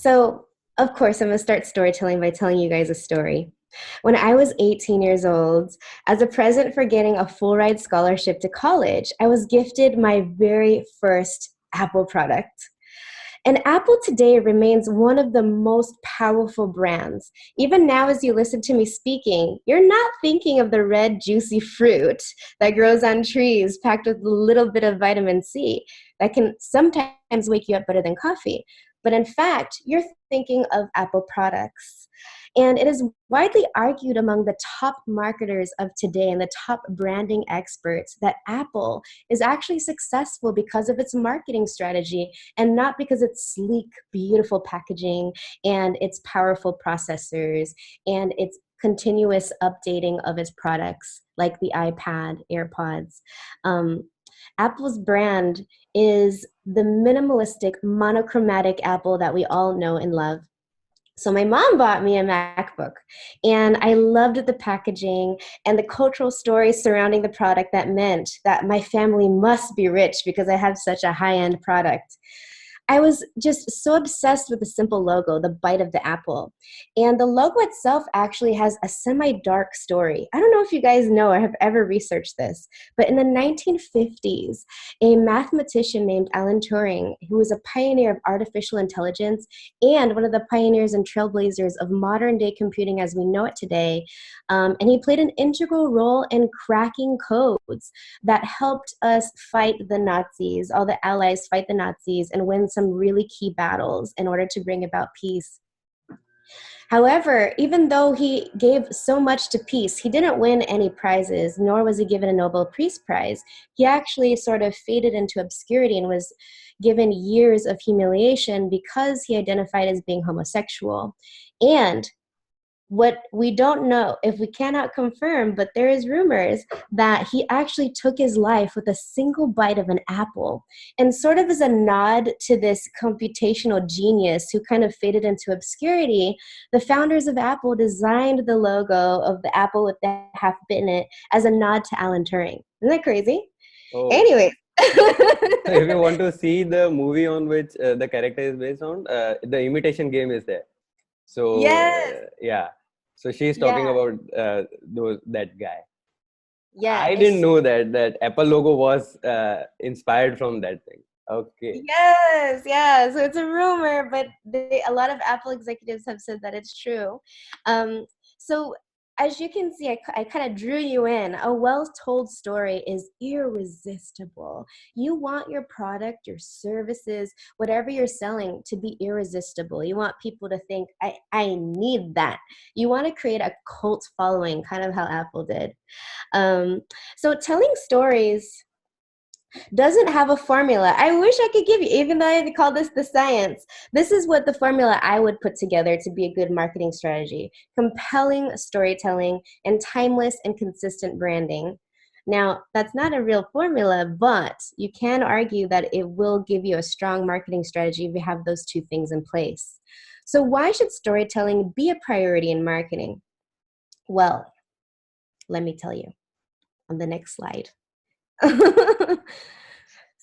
So, of course, I'm going to start storytelling by telling you guys a story. When I was 18 years old, as a present for getting a full ride scholarship to college, I was gifted my very first Apple product. And Apple today remains one of the most powerful brands. Even now, as you listen to me speaking, you're not thinking of the red, juicy fruit that grows on trees packed with a little bit of vitamin C that can sometimes wake you up better than coffee. But in fact, you're thinking of Apple products. And it is widely argued among the top marketers of today and the top branding experts that Apple is actually successful because of its marketing strategy and not because it's sleek, beautiful packaging and its powerful processors and its continuous updating of its products like the iPad, AirPods. Apple's brand is the minimalistic, monochromatic Apple that we all know and love. So my mom bought me a MacBook, and I loved the packaging and the cultural stories surrounding the product that meant that my family must be rich because I have such a high-end product. I was just so obsessed with the simple logo, the bite of the apple. And the logo itself actually has a semi-dark story. I don't know if you guys know or have ever researched this, but in the 1950s, a mathematician named Alan Turing, who was a pioneer of artificial intelligence and one of the pioneers and trailblazers of modern day computing as we know it today, and he played an integral role in cracking codes that helped us fight the Nazis, all the allies fight the Nazis and win some really key battles in order to bring about peace. However, even though he gave so much to peace, he didn't win any prizes, nor was he given a Nobel Peace Prize. He actually sort of faded into obscurity and was given years of humiliation because he identified as being homosexual. And what we don't know, if we cannot confirm, but there is rumors that he actually took his life with a single bite of an apple. And sort of as a nod to this computational genius who kind of faded into obscurity, the founders of Apple designed the logo of the apple with the half bit in it as a nod to Alan Turing. Isn't that crazy? Oh, Anyway. if you want to see the movie on which the character is based on, the Imitation Game is there. So Yes. yeah, so she's talking Yeah. about that guy. Yeah. I didn't It's know that Apple logo was inspired from that thing. Okay. Yes, yeah. So it's a rumor, but a lot of Apple executives have said that it's true. So as you can see, I kind of drew you in. A well-told story is irresistible. You want your product, your services, whatever you're selling to be irresistible. You want people to think, I need that. You want to create a cult following, kind of how Apple did. Um, so telling stories doesn't have a formula. I wish I could give you, even though I call this the science, this is what the formula I would put together to be a good marketing strategy: compelling storytelling and timeless and consistent branding. Now, that's not a real formula, but you can argue that it will give you a strong marketing strategy if you have those two things in place. So, why should storytelling be a priority in marketing? Well, let me tell you on the next slide.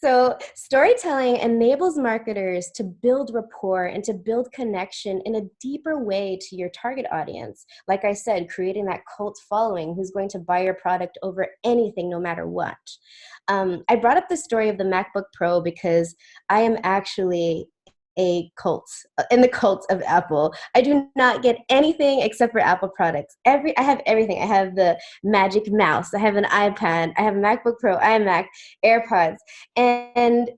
So, storytelling enables marketers to build rapport and to build connection in a deeper way to your target audience. Like I said, creating that cult following who's going to buy your product over anything, no matter what. I brought up the story of the MacBook Pro because I am actually a cult in the cult of Apple. I do not get anything except for Apple products. I have everything. I have the Magic Mouse. I have an iPad. I have a MacBook Pro, iMac, AirPods. And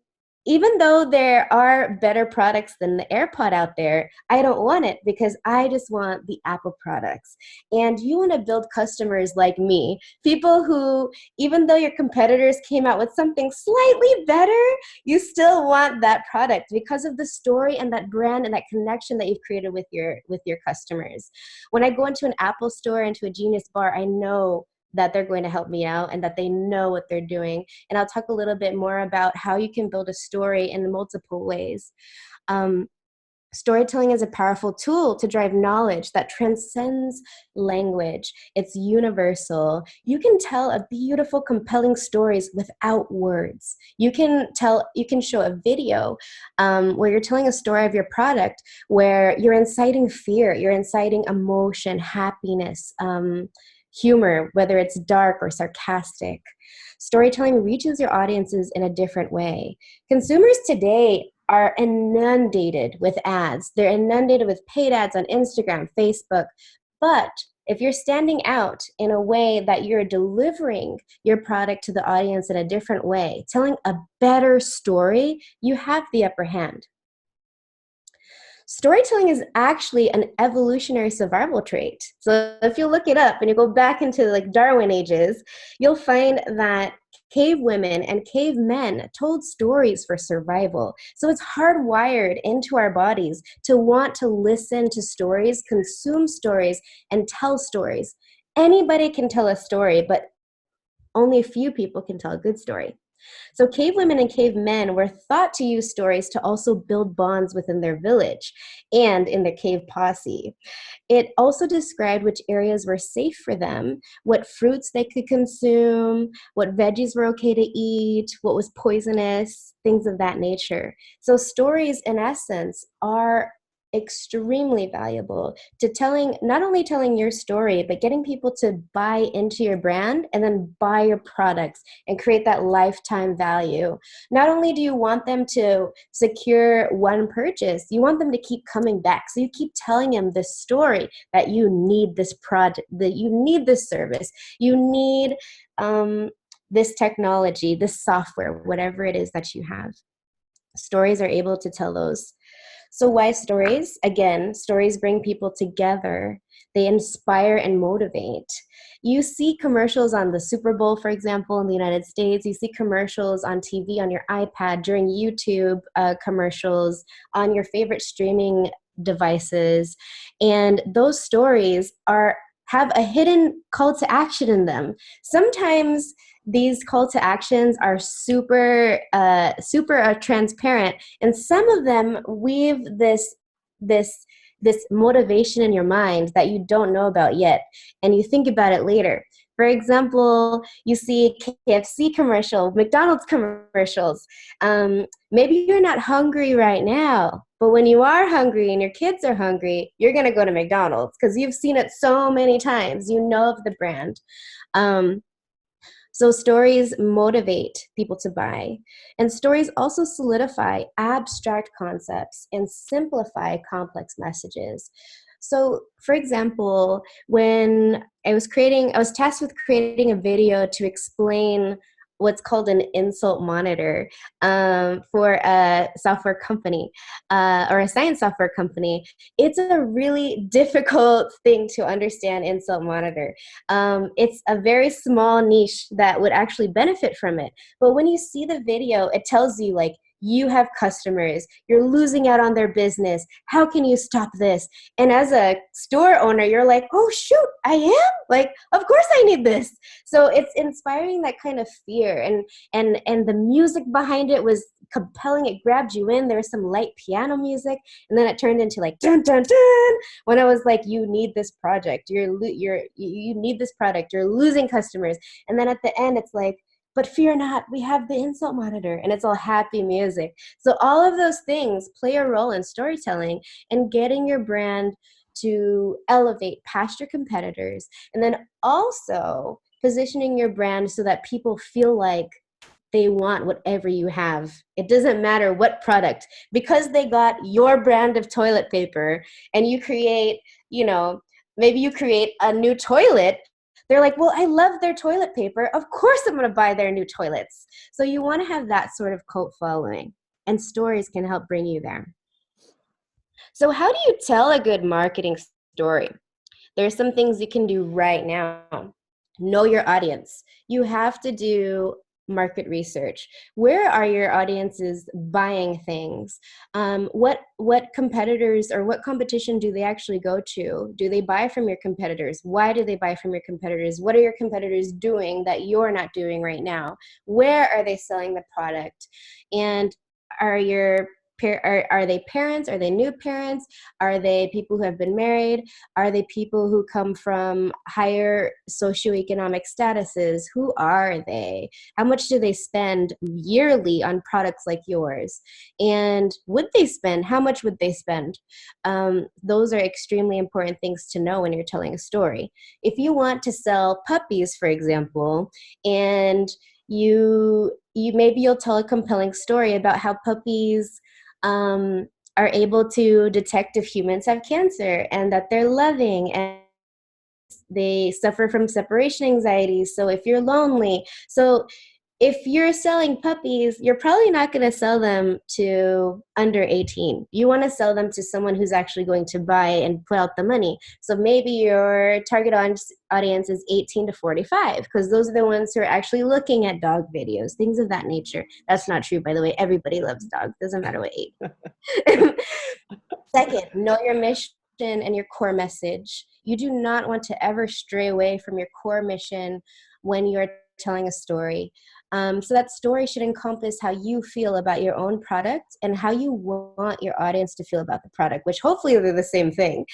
even though there are better products than the AirPod out there, I don't want it because I just want the Apple products. And you want to build customers like me, people who, even though your competitors came out with something slightly better, you still want that product because of the story and that brand and that connection that you've created with your customers. When I go into an Apple store, into a Genius Bar, I know that they're going to help me out and that they know what they're doing. And I'll talk a little bit more about how you can build a story in multiple ways. Um, Storytelling is a powerful tool to drive knowledge that transcends language. It's universal. You can tell a beautiful, compelling stories without words. You can show a video where you're telling a story of your product, where you're inciting fear, you're inciting emotion, happiness, humor, whether it's dark or sarcastic. Storytelling reaches your audiences in a different way. Consumers today are inundated with ads. They're inundated with paid ads on Instagram, Facebook. But if you're standing out in a way that you're delivering your product to the audience in a different way, telling a better story, you have the upper hand. Storytelling is actually an evolutionary survival trait. So if you look it up and you go back into like Darwin ages, you'll find that cave women and cave men told stories for survival. So it's hardwired into our bodies to want to listen to stories, consume stories, and tell stories. Anybody can tell a story, but only a few people can tell a good story. So cave women and cave men were thought to use stories to also build bonds within their village and in their cave posse. It also described which areas were safe for them, what fruits they could consume, what veggies were okay to eat, what was poisonous, things of that nature. So stories, in essence, are extremely valuable to not only telling your story, but getting people to buy into your brand and then buy your products and create that lifetime value. Not only do you want them to secure one purchase, you want them to keep coming back. So you keep telling them this story that you need this product, that you need this service, you need this technology, this software, whatever it is that you have. Stories are able to tell those. So why stories? Again, stories bring people together. They inspire and motivate. You see commercials on the Super Bowl, for example, in the United States. You see commercials on TV, on your iPad, during YouTube commercials, on your favorite streaming devices. And those stories have a hidden call to action in them. Sometimes these call to actions are super transparent, and some of them weave this motivation in your mind that you don't know about yet, and you think about it later. For example, you see KFC commercial, McDonald's commercials. Maybe you're not hungry right now, but when you are hungry and your kids are hungry, you're going to go to McDonald's because you've seen it so many times. You know of the brand. So stories motivate people to buy. And stories also solidify abstract concepts and simplify complex messages. So, for example, when I was tasked with creating a video to explain what's called an insult monitor for a software company or a science software company. It's a really difficult thing to understand, insult monitor. It's a very small niche that would actually benefit from it. But when you see the video, it tells you like, you have customers, you're losing out on their business. How can you stop this? And as a store owner, you're like, oh shoot, I am? Like, of course I need this. So it's inspiring that kind of fear. And the music behind it was compelling. It grabbed you in. There was some light piano music, and then it turned into like dun dun dun. When I was like, you need this project. You need this product. You're losing customers. And then at the end, it's like, but fear not, we have the insult monitor, and it's all happy music. So all of those things play a role in storytelling and getting your brand to elevate past your competitors, and then also positioning your brand so that people feel like they want whatever you have. It doesn't matter what product, because they got your brand of toilet paper and you create, maybe you create a new toilet. They're like, well, I love their toilet paper. Of course I'm going to buy their new toilets. So you want to have that sort of cult following, and stories can help bring you there. So how do you tell a good marketing story? There's some things you can do right now. Know your audience. You have to do market research. Where are your audiences buying things? What competitors or what competition do they actually go to? Do they buy from your competitors? Why do they buy from your competitors? What are your competitors doing that you're not doing right now? Where are they selling the product? And are your are they parents? Are they new parents? Are they people who have been married? Are they people who come from higher socioeconomic statuses? Who are they? How much do they spend yearly on products like yours? And would they spend? How much would they spend? Those are extremely important things to know when you're telling a story. If you want to sell puppies, for example, and you maybe you'll tell a compelling story about how puppies are able to detect if humans have cancer and that they're loving and they suffer from separation anxiety. So if you're lonely, so if you're selling puppies, you're probably not going to sell them to under 18. You want to sell them to someone who's actually going to buy and put out the money. So maybe your target audience is 18 to 45, because those are the ones who are actually looking at dog videos, things of that nature. That's not true, by the way. Everybody loves dogs. Doesn't matter what age. Second, know your mission and your core message. You do not want to ever stray away from your core mission when you're telling a story. So that story should encompass how you feel about your own product and how you want your audience to feel about the product, which hopefully they're the same thing.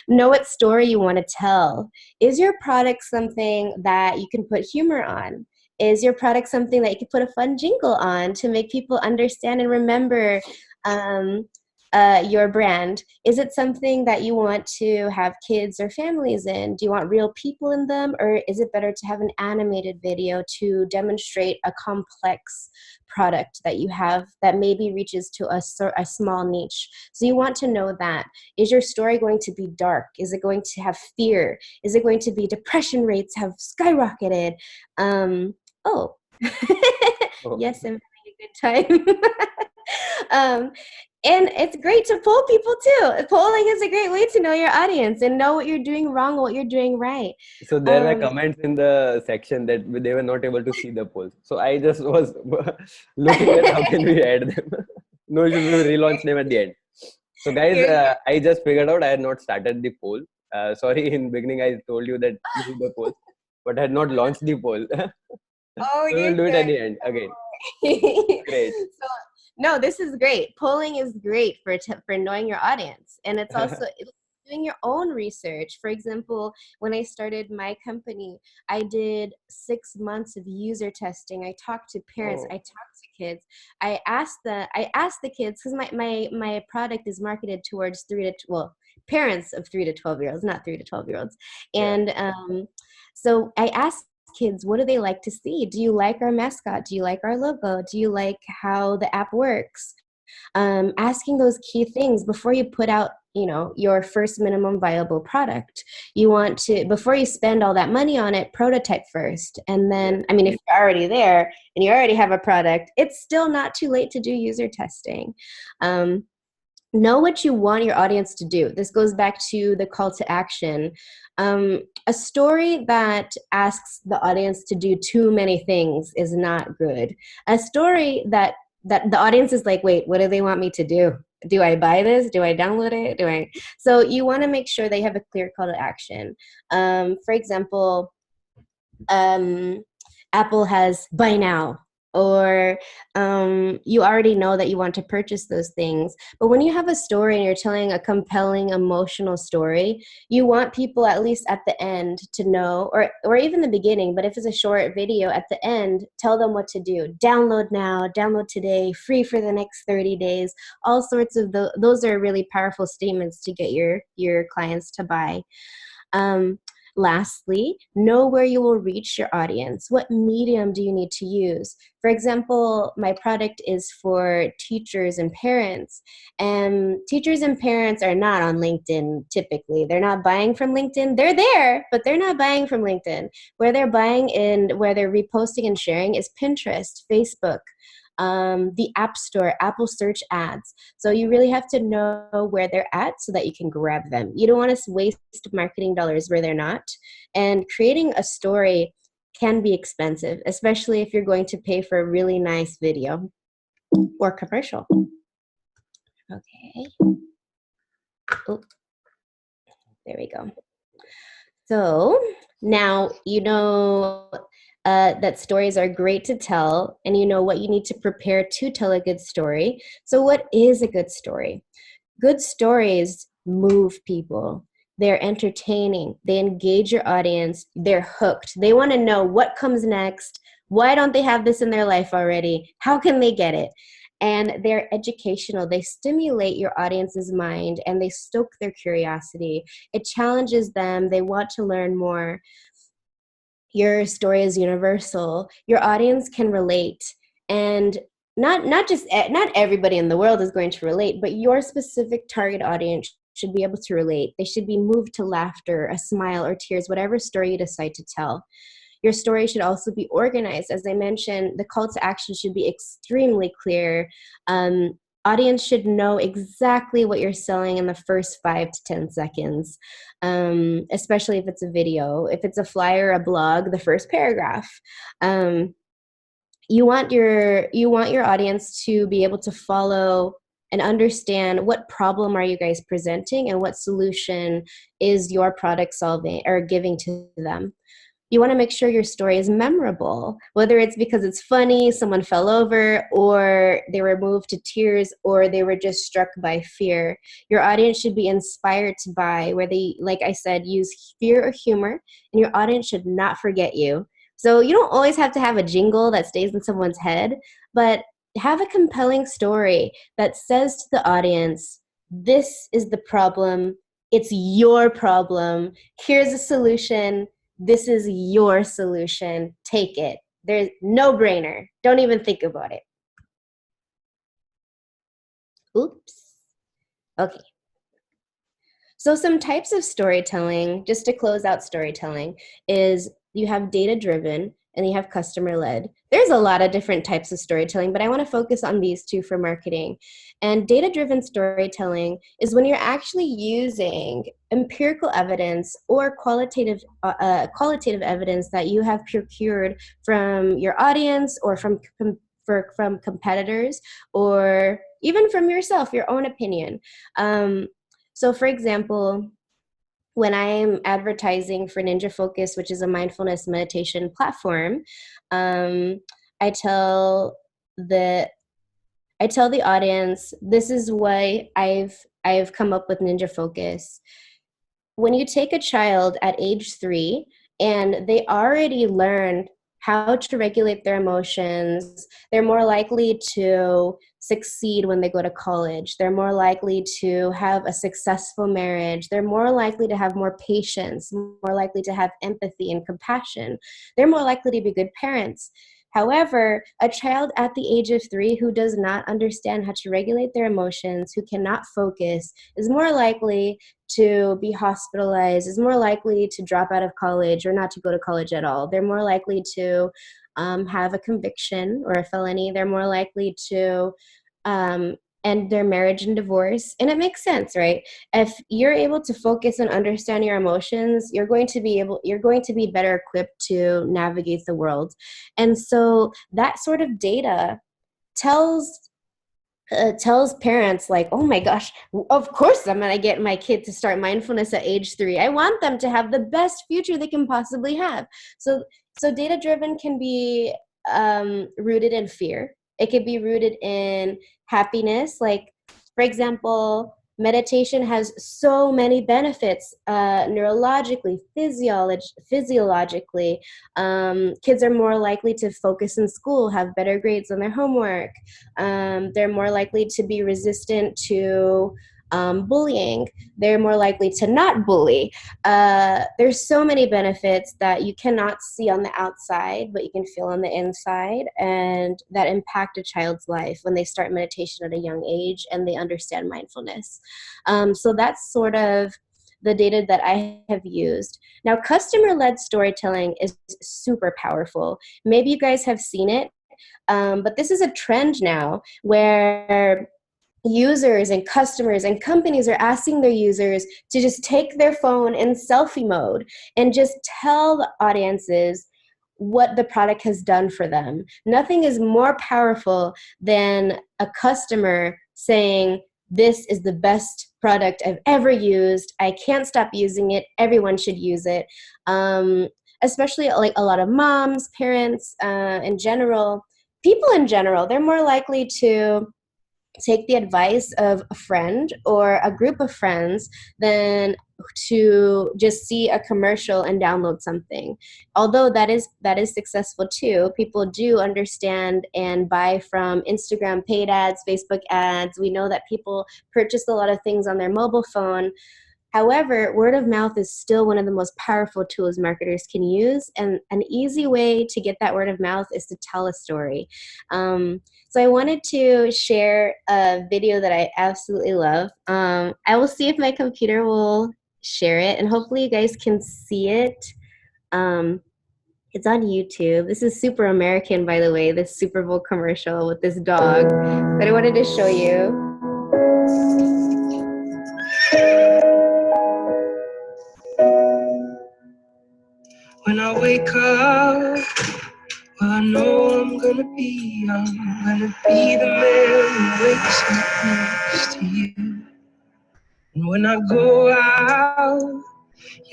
Know what story you want to tell. Is your product something that you can put humor on? Is your product something that you can put a fun jingle on to make people understand and remember your brand? Is it something that you want to have kids or families in? Do you want real people in them? Or is it better to have an animated video to demonstrate a complex product that you have that maybe reaches to a small niche? So you want to know that. Is your story going to be dark? Is it going to have fear? Is it going to be depression rates have skyrocketed? Oh, yes, I'm having a good time. And it's great to poll people too. Polling is a great way to know your audience and know what you're doing wrong and what you're doing right. So there were comments in the section that they were not able to see the polls. So I just was looking at how can we add them. No issues, we will relaunch them at the end. So guys, I just figured out I had not started the poll. Sorry, in beginning I told you that this is the poll, but I had not launched the poll. Oh, So we'll do it at the end again. Great. So, no, this is great. Polling is great for knowing your audience, and it's also doing your own research. For example, when I started my company, I did 6 months of user testing. I talked to parents. I talked to kids. I asked the kids, because my product is marketed towards parents of 3 to 12-year-olds, not 3 to 12-year-olds, and so I asked kids, what do they like to see? Do you like our mascot? Do you like our logo? Do you like how the app works? Asking those key things before you put out, your first minimum viable product. You want to, before you spend all that money on it, prototype first. And then, if you're already there and you already have a product, it's still not too late to do user testing. Know what you want your audience to do. This goes back to the call to action. A story that asks the audience to do too many things is not good. A story that the audience is like, wait, what do they want me to do? Do I buy this? Do I download it? So you want to make sure they have a clear call to action. For example, Apple has buy now, or you already know that you want to purchase those things. But when you have a story and you're telling a compelling emotional story, you want people at least at the end to know, or even the beginning, but if it's a short video, at the end, tell them what to do. Download now, download today, free for the next 30 days. All sorts of those are really powerful statements to get your clients to buy. Lastly, know where you will reach your audience. What medium do you need to use? For example, my product is for teachers and parents. And teachers and parents are not on LinkedIn typically. They're not buying from LinkedIn. They're there, but they're not buying from LinkedIn. Where they're buying and where they're reposting and sharing is Pinterest, Facebook, the App Store, Apple search ads. So you really have to know where they're at so that you can grab them. You don't want to waste marketing dollars where they're not. And creating a story can be expensive, especially if you're going to pay for a really nice video or commercial. Okay. Oh, there we go. So now you know that stories are great to tell, and you know what you need to prepare to tell a good story. So, what is a good story? Good stories move people. They're entertaining. They engage your audience. They're hooked. They want to know what comes next. Why don't they have this in their life already? How can they get it? And they're educational. They stimulate your audience's mind and they stoke their curiosity. It challenges them. They want to learn more. Your story is universal. Your audience can relate. And not everybody in the world is going to relate, but your specific target audience should be able to relate. They should be moved to laughter, a smile, or tears, whatever story you decide to tell. Your story should also be organized. As I mentioned, the call to action should be extremely clear. Audience should know exactly what you're selling in the first 5 to 10 seconds, especially if it's a video. If it's a flyer, a blog, the first paragraph. You want your audience to be able to follow and understand what problem are you guys presenting and what solution is your product solving or giving to them. You want to make sure your story is memorable, whether it's because it's funny, someone fell over, or they were moved to tears, or they were just struck by fear. Your audience should be inspired to buy, where they, like I said, use fear or humor, and your audience should not forget you. So you don't always have to have a jingle that stays in someone's head, but have a compelling story that says to the audience, this is the problem. It's your problem. Here's a solution. This is your solution. Take it. There's no brainer. Don't even think about it. Oops. Okay. So some types of storytelling, just to close out storytelling, is you have data-driven and you have customer-led. There's a lot of different types of storytelling, but I want to focus on these two for marketing. And data-driven storytelling is when you're actually using empirical evidence or qualitative evidence that you have procured from your audience or from competitors or even from yourself, your own opinion. So for example, when I'm advertising for Ninja Focus, which is a mindfulness meditation platform, um, I tell the I tell the audience, this is why I've come up with Ninja Focus. When you take a child at age 3 and they already learned how to regulate their emotions, they're more likely to succeed when they go to college. They're more likely to have a successful marriage. They're more likely to have more patience, more likely to have empathy and compassion. They're more likely to be good parents. However, a child at the age of 3 who does not understand how to regulate their emotions, who cannot focus, is more likely to be hospitalized, is more likely to drop out of college or not to go to college at all. They're more likely to have a conviction or a felony. They're more likely to end their marriage and divorce. And it makes sense, right? If you're able to focus and understand your emotions, you're going to be better equipped to navigate the world. And so that sort of data tells tells parents like, oh my gosh, of course I'm going to get my kid to start mindfulness at age 3. I want them to have the best future they can possibly have. So data driven can be rooted in fear. It could be rooted in happiness. Like, for example, meditation has so many benefits, neurologically, physiologically. Kids are more likely to focus in school, have better grades on their homework. They're more likely to be resistant to bullying. They're more likely to not bully. There's so many benefits that you cannot see on the outside, but you can feel on the inside, and that impact a child's life when they start meditation at a young age and they understand mindfulness. So that's sort of the data that I have used. Now, customer-led storytelling is super powerful. Maybe you guys have seen it, but this is a trend now where users and customers and companies are asking their users to just take their phone in selfie mode and just tell the audiences what the product has done for them. Nothing is more powerful than a customer saying, this is the best product I've ever used. I can't stop using it. Everyone should use it. Especially like a lot of moms, parents, in general, people in general, they're more likely to take the advice of a friend or a group of friends than to just see a commercial and download something. Although that is successful too. People do understand and buy from Instagram paid ads, Facebook ads. We know that people purchase a lot of things on their mobile phone. However, word of mouth is still one of the most powerful tools marketers can use. And an easy way to get that word of mouth is to tell a story. So I wanted to share a video that I absolutely love. I will see if my computer will share it, and hopefully you guys can see it. It's on YouTube. This is super American, by the way, this Super Bowl commercial with this dog that I wanted to show you. When I wake up, well, I know I'm gonna be the man who wakes up next to you. And when I go out,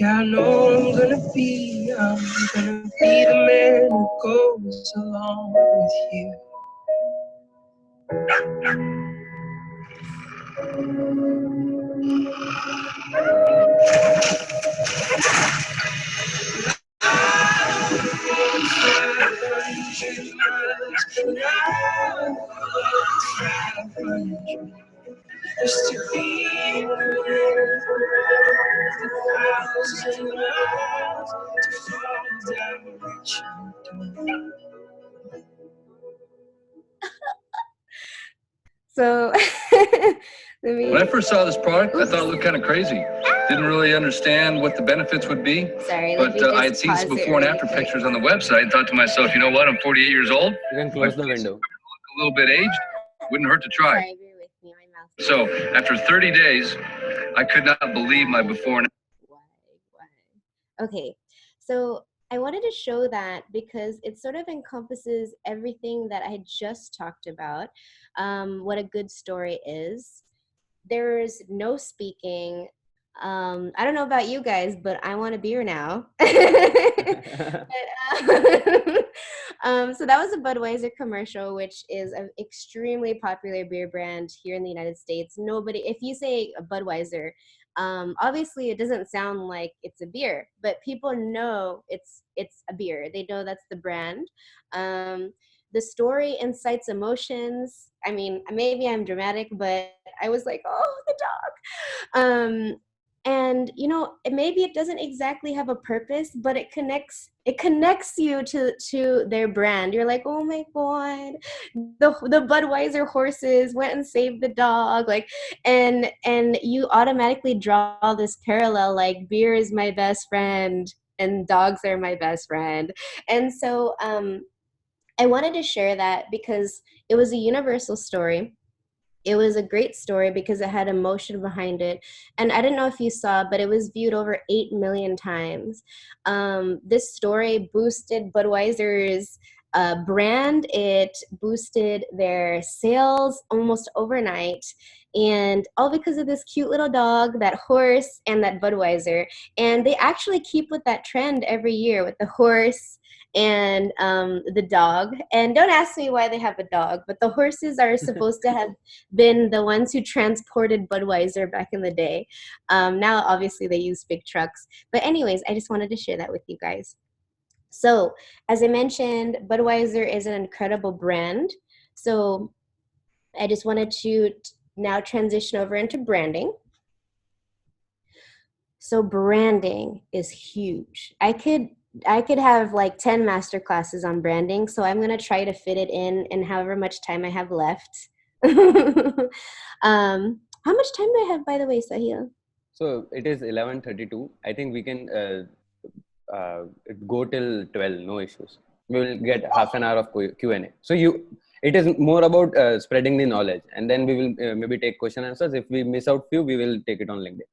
yeah, I know I'm gonna be the man who goes along with you. Just to be with $1,000 to fall down with you. So when I first saw this product, I thought it looked kind of crazy. Didn't really understand what the benefits would be. Sorry, but I had seen some before and after pictures on the website and thought to myself, you know what? I'm 48 years old. You can close the window. A little bit aged. Wouldn't hurt to try. Sorry, bear with me, my mouth. So after 30 days, I could not believe my before and Why? Okay, so I wanted to show that because it sort of encompasses everything that I just talked about, what a good story is. There's no speaking. I don't know about you guys, but I want a beer now. So that was a Budweiser commercial, which is an extremely popular beer brand here in the United States. Nobody, if you say a Budweiser, obviously it doesn't sound like it's a beer, but people know it's a beer. They know that's the brand. The story incites emotions. I mean, maybe I'm dramatic, but I was like, oh, the dog. And you know, maybe it doesn't exactly have a purpose, but it connects you to their brand. You're like, oh my god, the Budweiser horses went and saved the dog, like, and you automatically draw this parallel, like beer is my best friend and dogs are my best friend. And so I wanted to share that because it was a universal story. It was a great story because it had emotion behind it. And I don't know if you saw, but it was viewed over 8 million times. This story boosted Budweiser's brand. It boosted their sales almost overnight. And all because of this cute little dog, that horse, and that Budweiser. And they actually keep with that trend every year with the horse and the dog. And don't ask me why they have a dog, but the horses are supposed to have been the ones who transported Budweiser back in the day. Now, obviously, they use big trucks. But anyways, I just wanted to share that with you guys. So, as I mentioned, Budweiser is an incredible brand. So, I just wanted to now transition over into branding. So, branding is huge. I could have like 10 master classes on branding, so I'm going to try to fit it in however much time I have left. How much time do I have, by the way, Sahil? So it is 11:32. I think we can go till 12, no issues. We will get half an hour of Q&A. So it is more about spreading the knowledge, and then we will maybe take question answers. If we miss out few, we will take it on LinkedIn.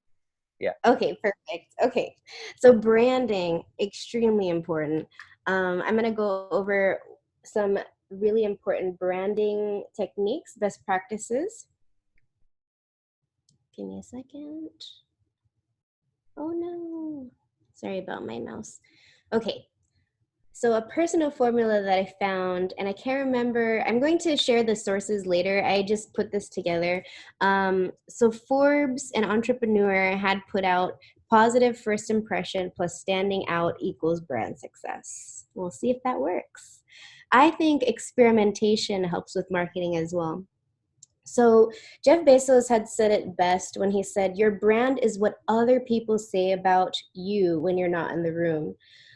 Yeah. Okay, perfect. Okay, so branding, extremely important. I'm going to go over some really important branding techniques, best practices. Give me a second. Oh no, sorry about my mouse. Okay, so a personal formula that I found, and I can't remember, I'm going to share the sources later. I just put this together. So Forbes, an entrepreneur, had put out positive first impression plus standing out equals brand success. We'll see if that works. I think experimentation helps with marketing as well. So Jeff Bezos had said it best when he said, your brand is what other people say about you when you're not in the room.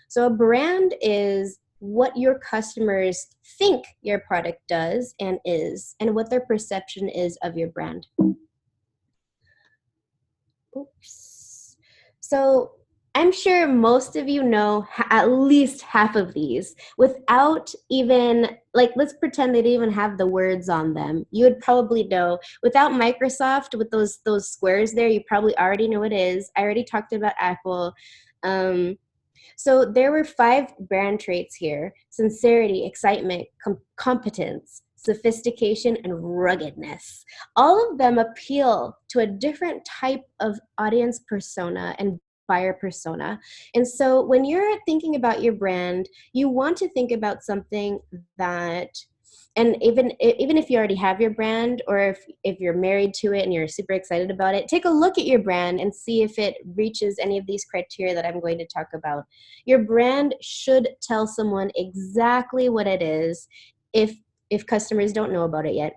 So a brand is what your customers think your product does and is, and what their perception is of your brand. Oops. So I'm sure most of you know at least half of these without even, like, let's pretend they didn't even have the words on them. You would probably know. Without Microsoft, with those squares there, you probably already know what it is. I already talked about Apple. So there were 5 brand traits here: sincerity, excitement, competence, sophistication, and ruggedness. All of them appeal to a different type of audience persona and buyer persona. And so when you're thinking about your brand, you want to think about something that, and even if you already have your brand, or if you're married to it and you're super excited about it, take a look at your brand and see if it reaches any of these criteria that I'm going to talk about. Your brand should tell someone exactly what it is if customers don't know about it yet,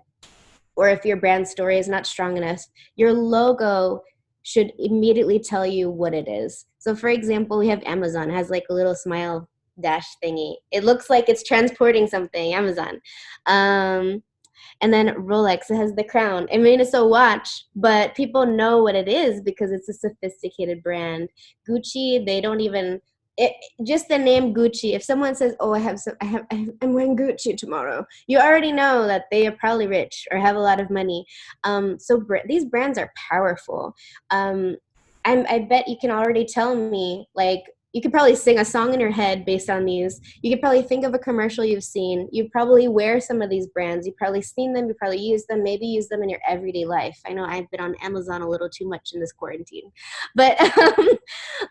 or if your brand story is not strong enough. Your logo should immediately tell you what it is. So for example, we have Amazon. It has like a little smile dash thingy. It looks like it's transporting something, Amazon. And then Rolex, it has the crown. I mean, it's a watch, but people know what it is because it's a sophisticated brand. Gucci, they don't even, just the name Gucci. If someone says, "Oh, I'm wearing Gucci tomorrow," you already know that they are probably rich or have a lot of money. So these brands are powerful. I bet you can already tell me, like, you could probably sing a song in your head based on these. You could probably think of a commercial you've seen. You probably wear some of these brands. You've probably seen them. You probably use them. Maybe use them in your everyday life. I know I've been on Amazon a little too much in this quarantine. But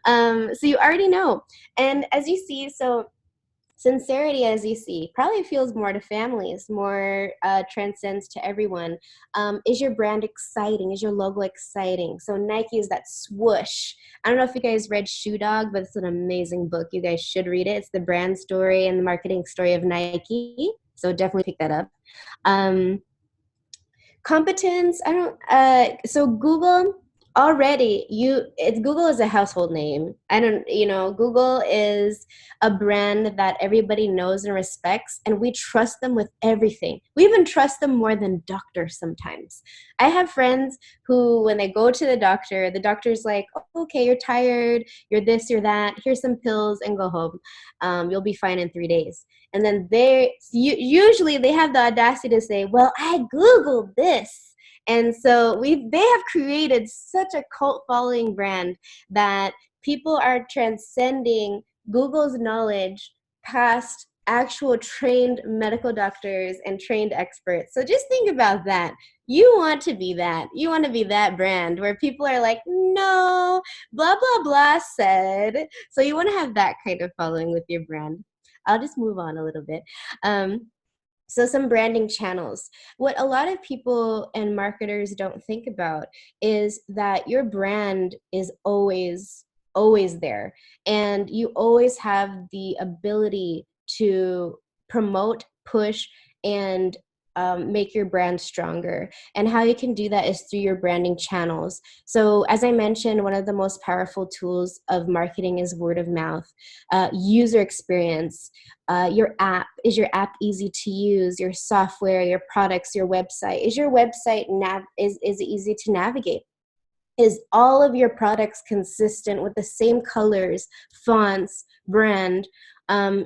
so you already know. And as you see, so sincerity, as you see, probably feels more to families, more transcends to everyone. Is your brand exciting? Is your logo exciting? So Nike is that swoosh. I don't know if you guys read Shoe Dog, but it's an amazing book. You guys should read it. It's the brand story and the marketing story of Nike. So definitely pick that up. Competence, I don't, so Google already, Google is a household name. Google is a brand that everybody knows and respects, and we trust them with everything. We even trust them more than doctors sometimes. I have friends who, when they go to the doctor's like, oh, okay, you're tired, you're this, you're that, here's some pills and go home. You'll be fine in 3 days. And then usually they have the audacity to say, well, I Googled this. And so they have created such a cult following brand that people are transcending Google's knowledge past actual trained medical doctors and trained experts. So just think about that. You want to be that. You want to be that brand where people are like, no, blah, blah, blah said. So you want to have that kind of following with your brand. I'll just move on a little bit. So some branding channels. What a lot of people and marketers don't think about is that your brand is always there. And you always have the ability to promote, push, and make your brand stronger. And how you can do that is through your branding channels. So as I mentioned, one of the most powerful tools of marketing is word of mouth, user experience. Your app, is your app easy to use? Your software, your products, your website. Is your website is it easy to navigate? Is all of your products consistent with the same colors, fonts, brand?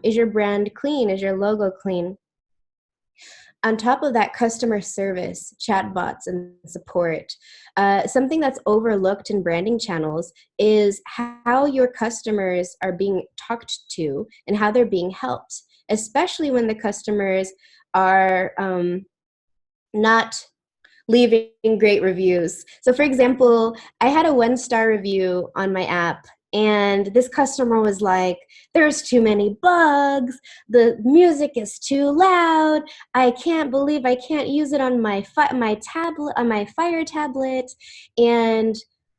Is your brand clean? Is your logo clean? On top of that, customer service, chatbots, and support. Something that's overlooked in branding channels is how your customers are being talked to and how they're being helped, especially when the customers are not leaving great reviews. So for example, I had a 1-star review on my app, and this customer was like, there's too many bugs, the music is too loud, I can't believe I can't use it on my tablet, on my Fire tablet, and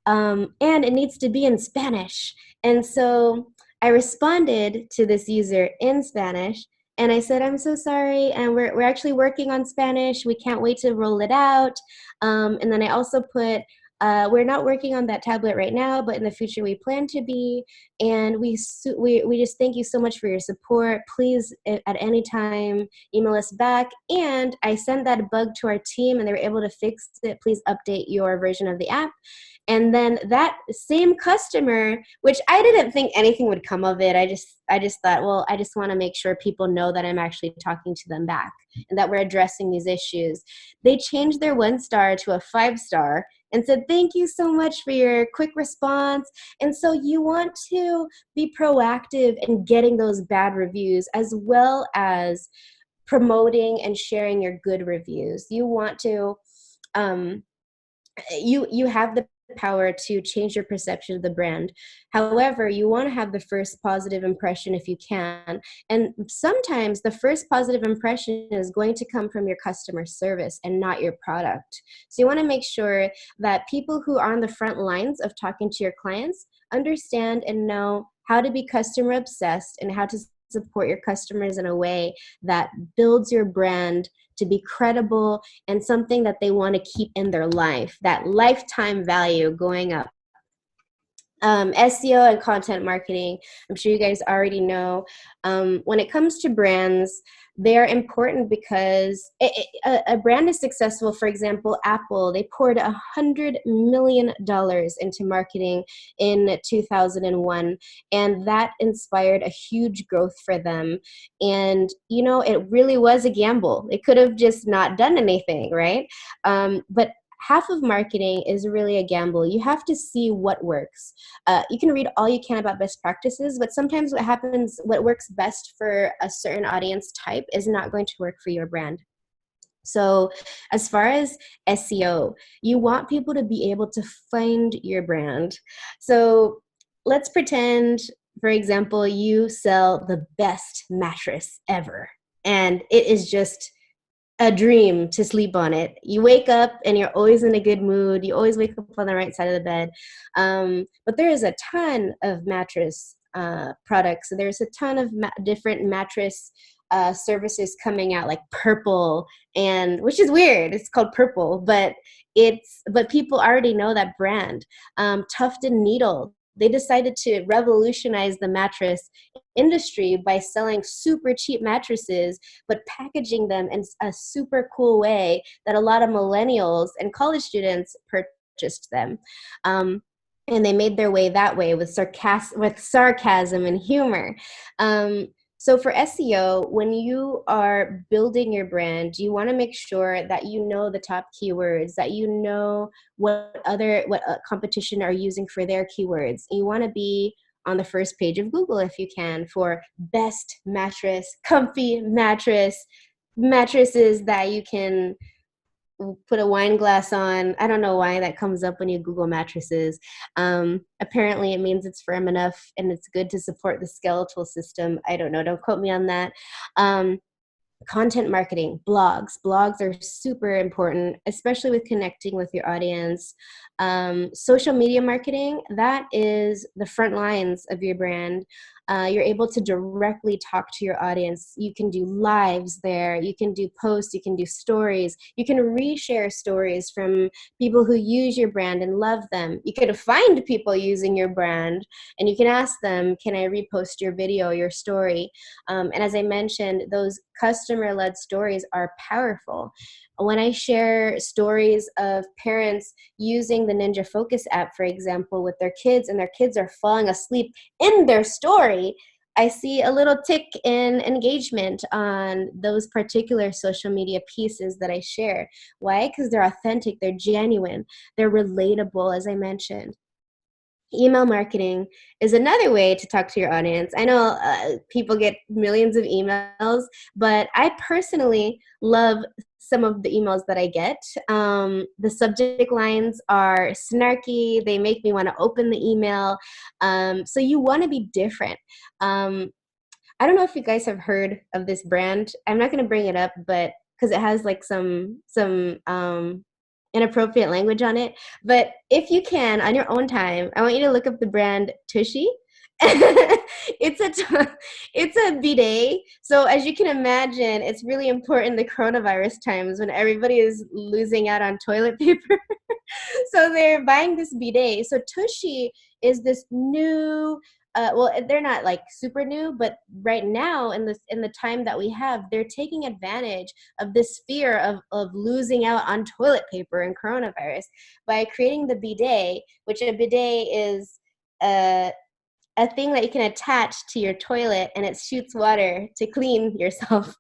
it needs to be in Spanish. And so I responded to this user in Spanish, and I said, I'm so sorry, and we're actually working on Spanish. We can't wait to roll it out. And then I also put, we're not working on that tablet right now, but in the future we plan to be. And we just thank you so much for your support. Please, at any time, email us back. And I sent that bug to our team, and they were able to fix it. Please update your version of the app. And then that same customer, which I didn't think anything would come of it. I just thought, well, I just want to make sure people know that I'm actually talking to them back and that we're addressing these issues. They changed their 1-star to a 5-star and said, thank you so much for your quick response. And so you want to be proactive in getting those bad reviews, as well as promoting and sharing your good reviews. You want to, you have the power to change your perception of the brand. However, you want to have the first positive impression if you can. And sometimes the first positive impression is going to come from your customer service and not your product. So you want to make sure that people who are on the front lines of talking to your clients understand and know how to be customer obsessed and how to support your customers in a way that builds your brand to be credible and something that they want to keep in their life, that lifetime value going up. SEO and content marketing, I'm sure you guys already know. When it comes to brands, they're important because a brand is successful. For example, Apple, they poured $100 million into marketing in 2001, and that inspired a huge growth for them. And, you know, it really was a gamble. It could have just not done anything, right? But half of marketing is really a gamble. You have to see what works. You can read all you can about best practices, but sometimes what works best for a certain audience type is not going to work for your brand. So as far as SEO, you want people to be able to find your brand. So let's pretend, for example, you sell the best mattress ever, and it is just a dream to sleep on it. You wake up and you're always in a good mood. You always wake up on the right side of the bed. But there is a ton of mattress products. There's a ton of different mattress services coming out, like Purple, and which is weird. It's called Purple, but people already know that brand. Tuft and Needle, they decided to revolutionize the mattress industry by selling super cheap mattresses, but packaging them in a super cool way that a lot of millennials and college students purchased them. And they made their way that way with sarcasm and humor. So for SEO, when you are building your brand, you want to make sure that you know the top keywords, that you know what competition are using for their keywords. You want to be on the first page of Google if you can for best mattress, comfy mattresses that you can put a wine glass on. I don't know why that comes up when you Google mattresses. Apparently it means it's firm enough and it's good to support the skeletal system. I don't know. Don't quote me on that. Content marketing, blogs. Blogs are super important, especially with connecting with your audience. Social media marketing, that is the front lines of your brand. You're able to directly talk to your audience. You can do lives there. You can do posts. You can do stories. You can reshare stories from people who use your brand and love them. You can find people using your brand, and you can ask them, can I repost your video, your story? And as I mentioned, those customer-led stories are powerful. When I share stories of parents using the Ninja Focus app, for example, with their kids, and their kids are falling asleep in their story, I see a little tick in engagement on those particular social media pieces that I share. Why? Because they're authentic, they're genuine, they're relatable, as I mentioned. Email marketing is another way to talk to your audience. I know people get millions of emails, but I personally love some of the emails that I get. The subject lines are snarky. They make me want to open the email. So you want to be different. I don't know if you guys have heard of this brand. I'm not going to bring it up, but because it has like some inappropriate language on it. But if you can, on your own time, I want you to look up the brand Tushy. It's a bidet. So as you can imagine, it's really important in the coronavirus times when everybody is losing out on toilet paper. So they're buying this bidet. So Tushy is this new, well, they're not like super new, but right now in the time that we have, they're taking advantage of this fear of losing out on toilet paper and coronavirus by creating the bidet, which a bidet is a thing that you can attach to your toilet, and it shoots water to clean yourself.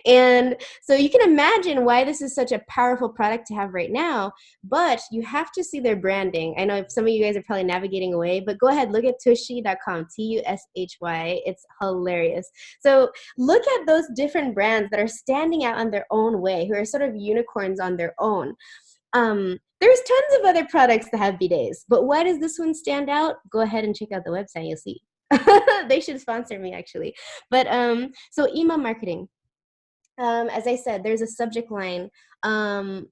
And so you can imagine why this is such a powerful product to have right now, but you have to see their branding. I know some of you guys are probably navigating away, but go ahead, look at tushy.com, Tushy. It's hilarious. So look at those different brands that are standing out on their own way, who are sort of unicorns on their own. There's tons of other products that have bidets, but why does this one stand out? Go ahead and check out the website, you'll see. They should sponsor me, actually. But so email marketing. As I said, there's a subject line. The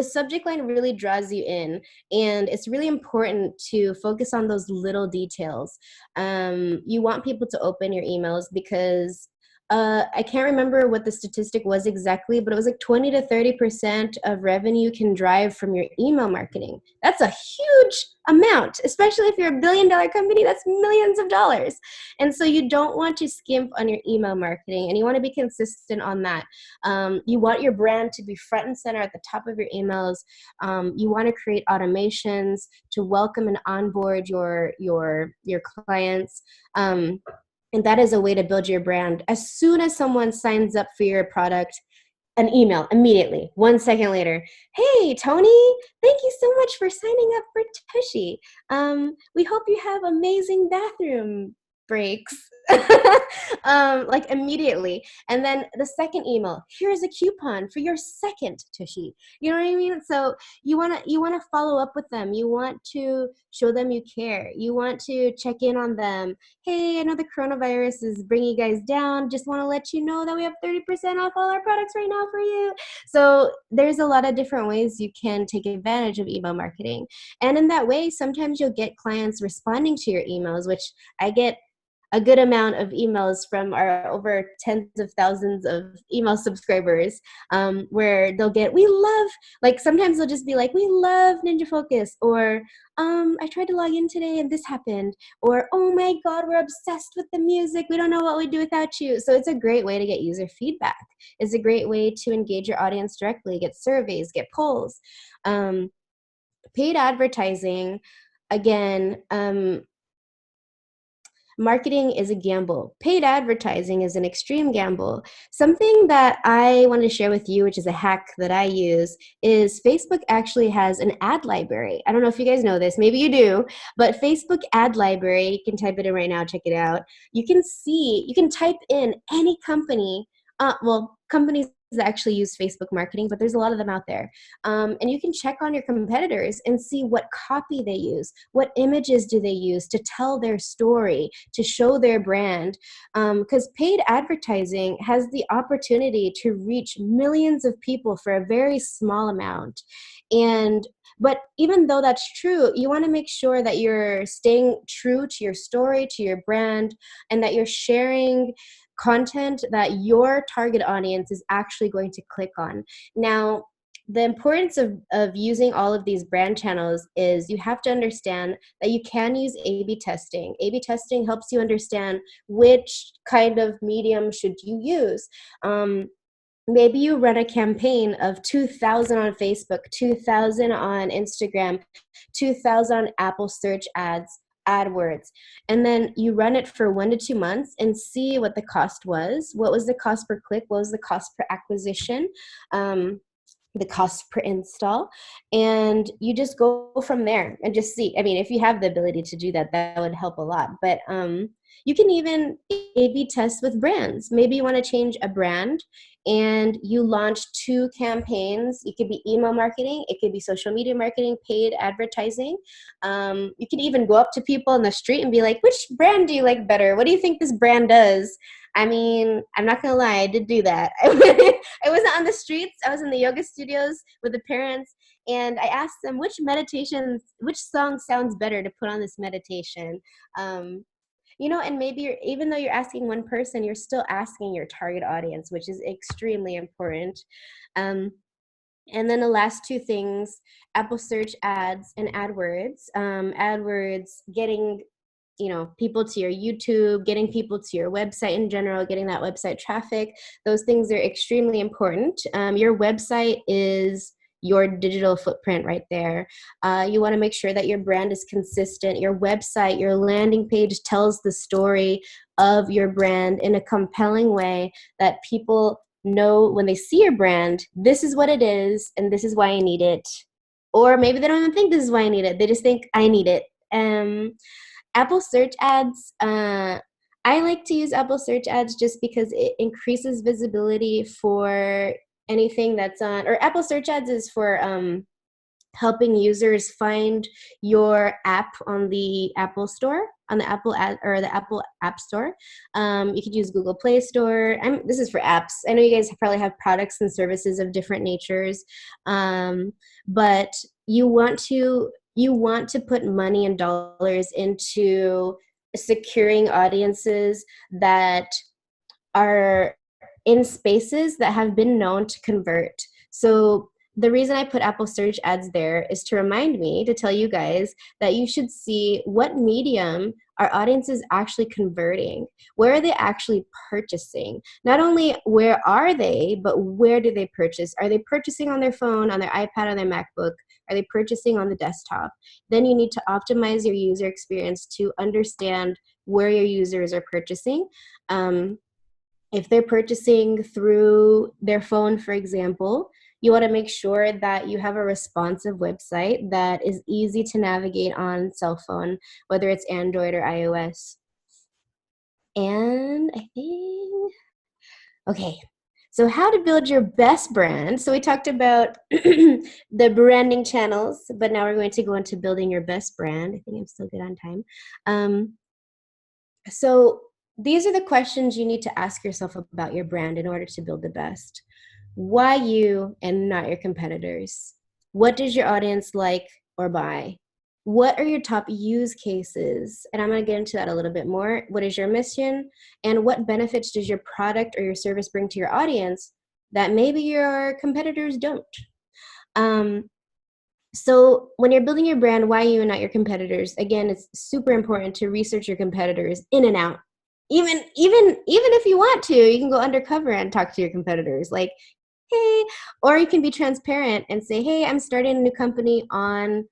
subject line really draws you in, and it's really important to focus on those little details. You want people to open your emails because I can't remember what the statistic was exactly, but it was like 20 to 30% of revenue can drive from your email marketing. That's a huge amount, especially if you're a $1 billion company. That's millions of dollars. And so you don't want to skimp on your email marketing, and you want to be consistent on that. You want your brand to be front and center at the top of your emails. You want to create automations to welcome and onboard your clients. And that is a way to build your brand. As soon as someone signs up for your product, an email immediately, 1 second later. Hey, Tony, thank you so much for signing up for Tushy. We hope you have amazing bathroom breaks. Like immediately. And then the second email, here's a coupon for your second Tushy. You know what I mean? So you wanna follow up with them. You want to show them you care. You want to check in on them. Hey, I know the coronavirus is bringing you guys down. Just want to let you know that we have 30% off all our products right now for you. So there's a lot of different ways you can take advantage of email marketing. And in that way, sometimes you'll get clients responding to your emails, which I get a good amount of emails from our over tens of thousands of email subscribers, where they'll get, we love, like sometimes they'll just be like, we love Ninja Focus, or I tried to log in today and this happened, or oh my God, we're obsessed with the music. We don't know what we'd do without you. So it's a great way to get user feedback. It's a great way to engage your audience directly, get surveys, get polls. Paid advertising, again, marketing is a gamble. Paid advertising is an extreme gamble. Something that I want to share with you, which is a hack that I use, is Facebook actually has an ad library. I don't know if you guys know this. Maybe you do. But Facebook ad library, you can type it in right now, check it out. You can type in any company, companies that actually use Facebook marketing, but there's a lot of them out there. And you can check on your competitors and see what copy they use, what images do they use to tell their story, to show their brand. Because paid advertising has the opportunity to reach millions of people for a very small amount. But even though that's true, you want to make sure that you're staying true to your story, to your brand, and that you're sharing content that your target audience is actually going to click on. Now, the importance of using all of these brand channels is you have to understand that you can use A/B testing. A/B testing helps you understand which kind of medium should you use. Maybe you run a campaign of 2,000 on Facebook, 2,000 on Instagram, 2,000 on Apple search ads, AdWords, and then you run it for 1 to 2 months and see what the cost was. What was the cost per click? What was the cost per acquisition? the cost per install, and you just go from there and just see. I mean, if you have the ability to do that, that would help a lot. But you can even A/B test with brands. Maybe you want to change a brand and you launch 2 campaigns. It could be email marketing, it could be social media marketing, paid advertising. You can even go up to people in the street and be like, which brand do you like better? What do you think this brand does? I mean, I'm not gonna lie, I did do that. I wasn't on the streets. I was in the yoga studios with the parents, and I asked them which song sounds better to put on this meditation. And maybe even though you're asking one person, you're still asking your target audience, which is extremely important. And then the last 2 things, Apple Search Ads and AdWords. AdWords, getting people to your YouTube, getting people to your website in general, getting that website traffic. Those things are extremely important. Your website is your digital footprint right there. You want to make sure that your brand is consistent. Your website, your landing page tells the story of your brand in a compelling way that people know when they see your brand, this is what it is and this is why I need it. Or maybe they don't even think this is why I need it. They just think I need it. Apple Search Ads, I like to use Apple Search Ads just because it increases visibility for anything that's on, or Apple Search Ads is for helping users find your app on the Apple Store, on the Apple App Store. You could use Google Play Store. This is for apps. I know you guys probably have products and services of different natures, but you want to put money and dollars into securing audiences that are in spaces that have been known to convert. So the reason I put Apple Search Ads there is to remind me to tell you guys that you should see what medium our audience is actually converting. Where are they actually purchasing? Not only where are they, but where do they purchase? Are they purchasing on their phone, on their iPad, on their MacBook? Are they purchasing on the desktop? Then you need to optimize your user experience to understand where your users are purchasing. If they're purchasing through their phone, for example, you want to make sure that you have a responsive website that is easy to navigate on cell phone, whether it's Android or iOS. And I think, okay, so how to build your best brand. So we talked about the branding channels, but now we're going to go into building your best brand. I think I'm still good on time. So these are the questions you need to ask yourself about your brand in order to build the best. Why you and not your competitors? What does your audience like or buy? What are your top use cases? And I'm going to get into that a little bit more. What is your mission? And what benefits does your product or your service bring to your audience that maybe your competitors don't? So when you're building your brand, why you and not your competitors? Again, it's super important to research your competitors in and out. Even if you want to, you can go undercover and talk to your competitors. Like, hey, or you can be transparent and say, hey, I'm starting a new company on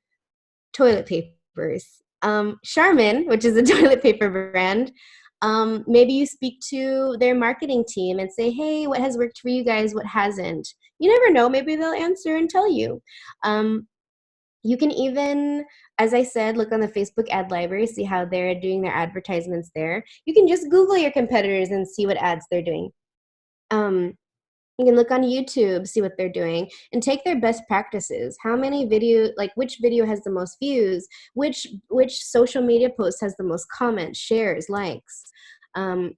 toilet papers. Charmin, which is a toilet paper brand, maybe you speak to their marketing team and say, hey, what has worked for you guys? What hasn't? You never know. Maybe they'll answer and tell you. You can even, as I said, look on the Facebook ad library, see how they're doing their advertisements there. You can just Google your competitors and see what ads they're doing. You can look on YouTube, see what they're doing, and take their best practices. How many which video has the most views? Which social media post has the most comments, shares, likes? And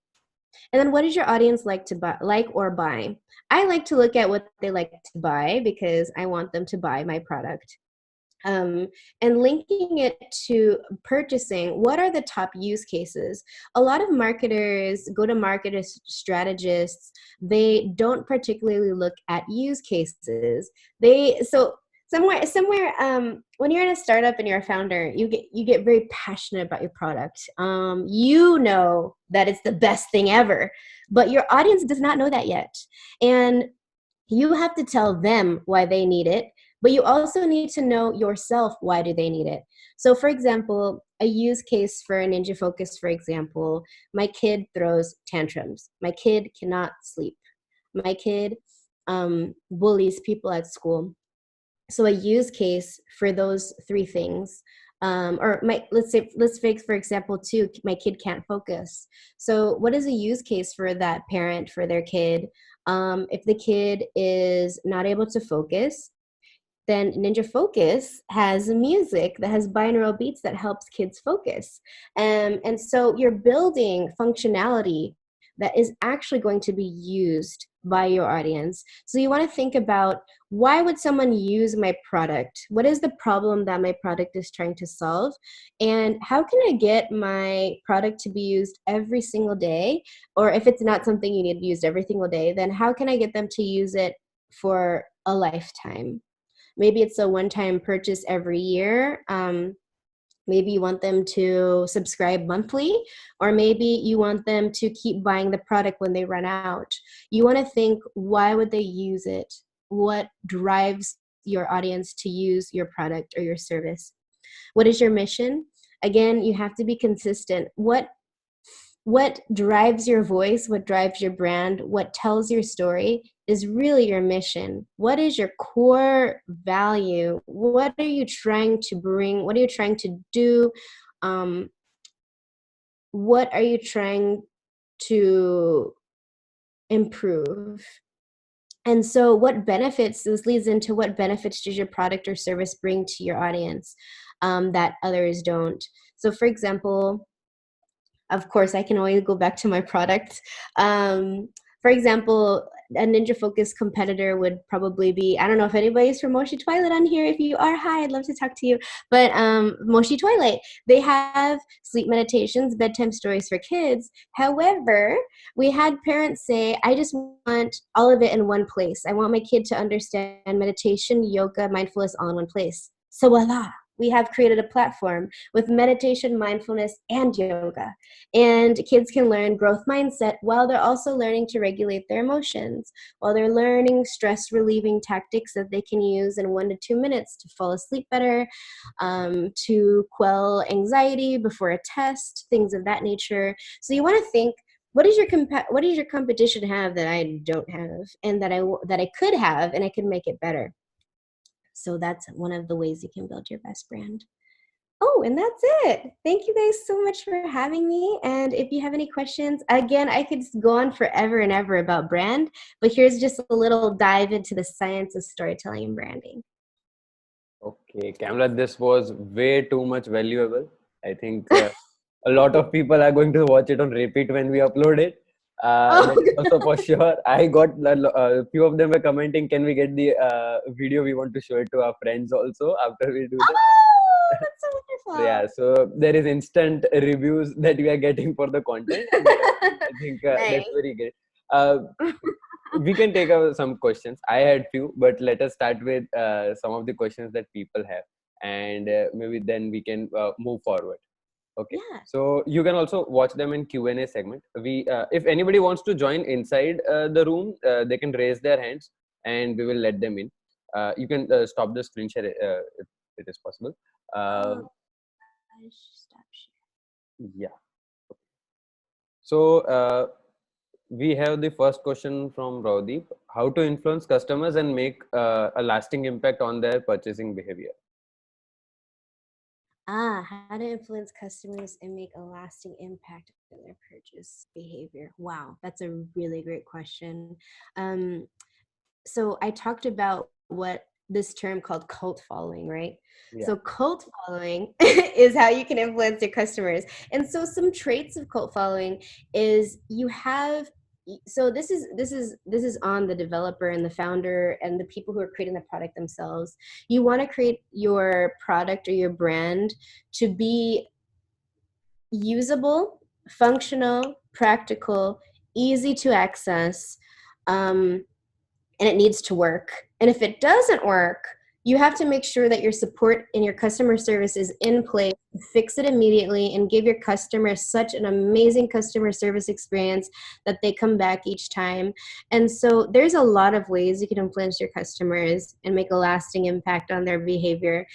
then what does your audience like to buy, or buy? I like to look at what they like to buy because I want them to buy my product. And linking it to purchasing, what are the top use cases? A lot of marketers, go-to-market strategists, they don't particularly look at use cases. Somewhere, when you're in a startup and you're a founder, you get very passionate about your product. You know that it's the best thing ever, but your audience does not know that yet. And you have to tell them why they need it, but you also need to know yourself, why do they need it? So for example, a use case for Ninja Focus, for example, my kid throws tantrums. My kid cannot sleep. My kid bullies people at school. So a use case for those three things, let's take for example too, my kid can't focus. So what is a use case for that parent for their kid? If the kid is not able to focus, then Ninja Focus has music that has binaural beats that helps kids focus. And so you're building functionality that is actually going to be used by your audience. So you want to think about, why would someone use my product? What is the problem that my product is trying to solve? And how can I get my product to be used every single day? Or if it's not something you need used every single day, then how can I get them to use it for a lifetime? Maybe it's a one-time purchase every year. Maybe you want them to subscribe monthly, or maybe you want them to keep buying the product when they run out. You want to think, why would they use it? What drives your audience to use your product or your service? What is your mission? Again, you have to be consistent. What drives your voice, what drives your brand, what tells your story is really your mission. What is your core value? What are you trying to bring? What are you trying to do? What are you trying to improve? And so this leads into what benefits does your product or service bring to your audience that others don't? So for example, of course, I can always go back to my product. For example, a Ninja Focus competitor would probably be, I don't know if anybody's from Moshi Twilight on here. If you are, hi, I'd love to talk to you. But Moshi Twilight, they have sleep meditations, bedtime stories for kids. However, we had parents say, I just want all of it in one place. I want my kid to understand meditation, yoga, mindfulness all in one place. So voila, we have created a platform with meditation, mindfulness, and yoga. And kids can learn growth mindset while they're also learning to regulate their emotions, while they're learning stress relieving tactics that they can use in 1 to 2 minutes to fall asleep better, to quell anxiety before a test, things of that nature. So you want to think, what does your competition have that I don't have, and that I could have, and I could make it better? So that's one of the ways you can build your best brand. Oh, and that's it. Thank you guys so much for having me. And if you have any questions, again, I could go on forever and ever about brand, but here's just a little dive into the science of storytelling and branding. Okay, Kamala, this was way too much valuable. I think a lot of people are going to watch it on repeat when we upload it. That is also for sure. I got a few of them were commenting, can we get the video? We want to show it to our friends also after we do that. Oh, that's so wonderful. Yeah, so there is instant reviews that we are getting for the content. I think Nice. that's very great. We can take some questions. I had few, but let us start with some of the questions that people have, and maybe then we can move forward. Okay. Yeah. So you can also watch them in Q&A segment. If anybody wants to join inside the room, they can raise their hands, and we will let them in. You can stop the screen share if it is possible. Stop share. Yeah. So we have the first question from Rawdeep. How to influence customers and make a lasting impact on their purchasing behavior? How to influence customers and make a lasting impact on their purchase behavior. Wow, that's a really great question. So I talked about what this term called cult following, right? Yeah. So cult following is how you can influence your customers. And so some traits of cult following is so this is on the developer and the founder and the people who are creating the product themselves. You want to create your product or your brand to be usable, functional, practical, easy to access, and it needs to work. And if it doesn't work, you have to make sure that your support and your customer service is in place, fix it immediately, and give your customers such an amazing customer service experience that they come back each time. And so there's a lot of ways you can influence your customers and make a lasting impact on their behavior.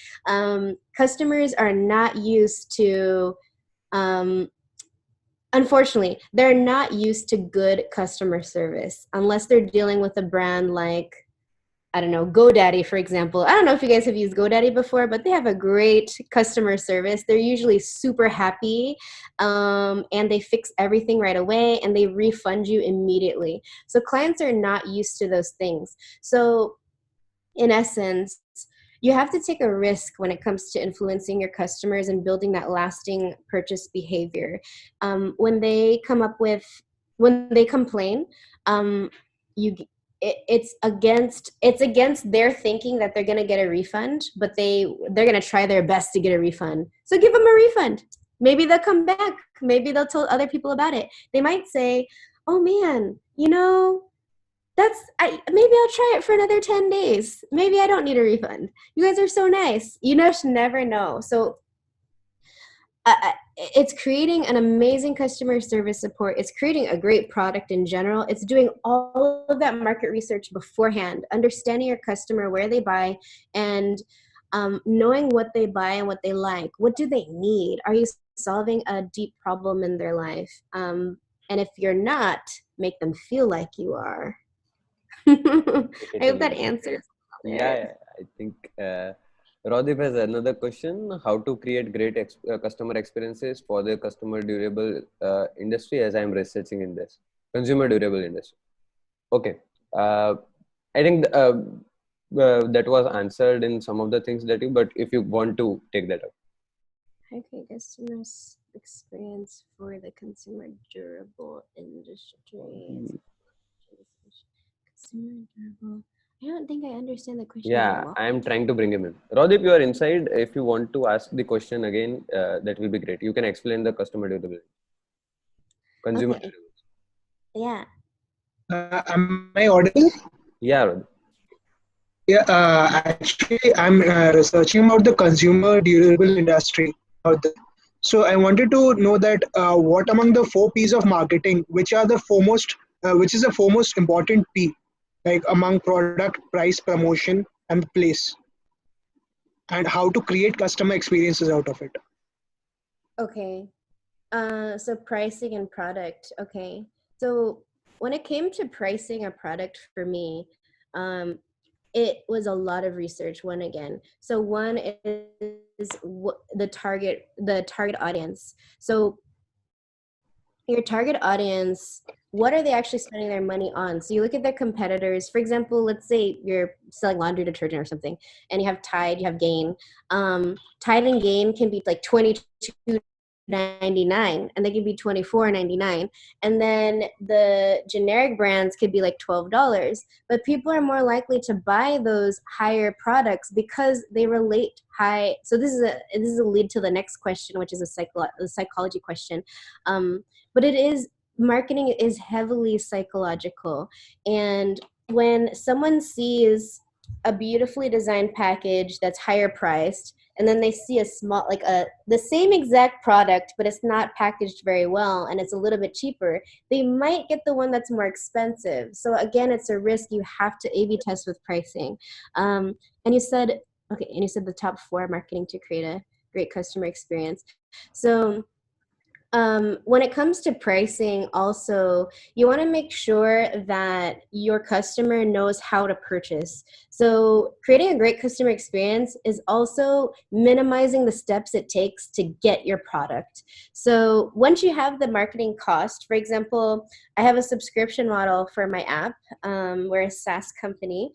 Customers are not used to unfortunately, they're not used to good customer service unless they're dealing with a brand like, I don't know, GoDaddy, for example. I don't know if you guys have used GoDaddy before, but they have a great customer service. They're usually super happy, and they fix everything right away, and they refund you immediately. So clients are not used to those things. So in essence, you have to take a risk when it comes to influencing your customers and building that lasting purchase behavior. When they complain, you it's against their thinking that they're going to get a refund, but they're going to try their best to get a refund. So give them a refund. Maybe they'll come back. Maybe they'll tell other people about it. They might say, "Oh man, maybe I'll try it for another 10 days. Maybe I don't need a refund. You guys are so nice." You just never know. So it's creating an amazing customer service support. It's creating a great product in general. It's doing all of that market research beforehand, understanding your customer, where they buy, and knowing what they buy and what they like. What do they need? Are you solving a deep problem in their life? And if you're not, make them feel like you are. I hope that answers. Yeah, I think Rodip has another question: how to create great customer experiences for the customer durable industry, as I am researching in this consumer durable industry. Okay, I think that was answered in some of the things that but if you want to take that up. Okay, customer experience for the consumer durable industry. Consumer durable. I don't think I understand the question very well. I am trying to bring him in. Rodip, you are inside. If you want to ask the question again, that will be great. You can explain the customer durability. Consumer durability. Yeah. Am I audible? Yeah, Rodip. Yeah, actually, I'm researching about the consumer durable industry out there. So I wanted to know that what among the 4 P's of marketing, which is the foremost important P, like among product, price, promotion, and place, and how to create customer experiences out of it. Okay. So pricing and product. Okay. So when it came to pricing a product for me, it was a lot of research. So one is the target audience. So your target audience, what are they actually spending their money on? So you look at their competitors. For example, let's say you're selling laundry detergent or something, and you have Tide, you have Gain. Tide and Gain can be like $22.99, and they can be $24.99, and then the generic brands could be like $12. But people are more likely to buy those higher products because they relate high. So this is a lead to the next question, which is a psychology question. But marketing is heavily psychological, and when someone sees a beautifully designed package that's higher priced, and then they see the same exact product, but it's not packaged very well and it's a little bit cheaper, they might get the one that's more expensive. So again, it's a risk. You have to A/B test with pricing. And you said the top 4 marketing to create a great customer experience. So when it comes to pricing, also, you want to make sure that your customer knows how to purchase. So creating a great customer experience is also minimizing the steps it takes to get your product. So once you have the marketing cost, for example, I have a subscription model for my app. We're a SaaS company.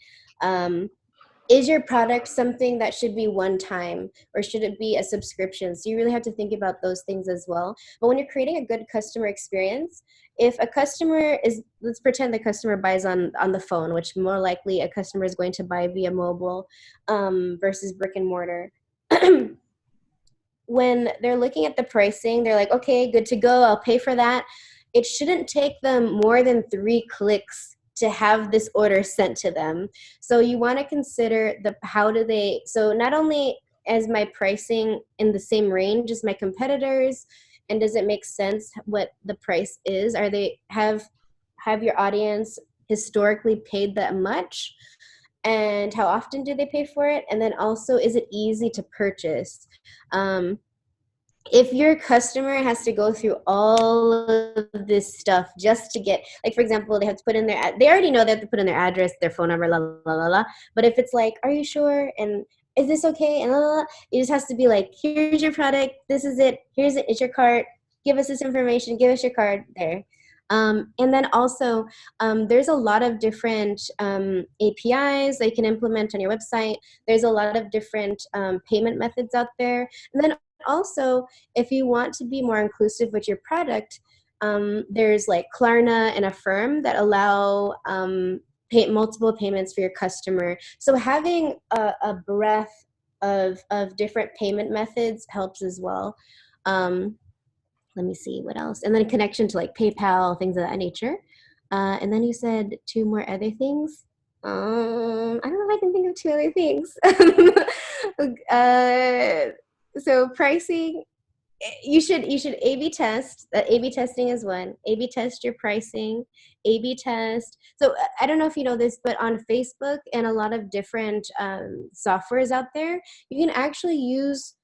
Is your product something that should be one time, or should it be a subscription? So you really have to think about those things as well. But when you're creating a good customer experience, if a customer let's pretend the customer buys on the phone, which more likely a customer is going to buy via mobile versus brick and mortar. When they're looking at the pricing, they're like, okay, good to go, I'll pay for that. It shouldn't take them more than 3 clicks to have this order sent to them. So you want to consider so not only is my pricing in the same range as my competitors, and does it make sense what the price is? Have your audience historically paid that much? And how often do they pay for it? And then also, is it easy to purchase? if your customer has to go through all of this stuff just to get, like, for example, they have to put in their, they already know they have to put in their address, their phone number, la, la, la, la. But if it's like, are you sure? And is this okay? And la, la, la, it just has to be like, here's your product. This is it. Here's it. It's your cart. Give us this information. Give us your card there. And then also, there's a lot of different APIs that you can implement on your website. There's a lot of different payment methods out there. And then also, if you want to be more inclusive with your product, there's like Klarna and Affirm that allow multiple payments for your customer. So having a breadth of different payment methods helps as well. Let me see what else. And then a connection to like PayPal, things of that nature. And then you said two more other things. I don't know if I can think of two other things. So pricing, you should A/B test. A/B testing is one. A/B test your pricing. A/B test. So I don't know if you know this, but on Facebook and a lot of different softwares out there, you can actually use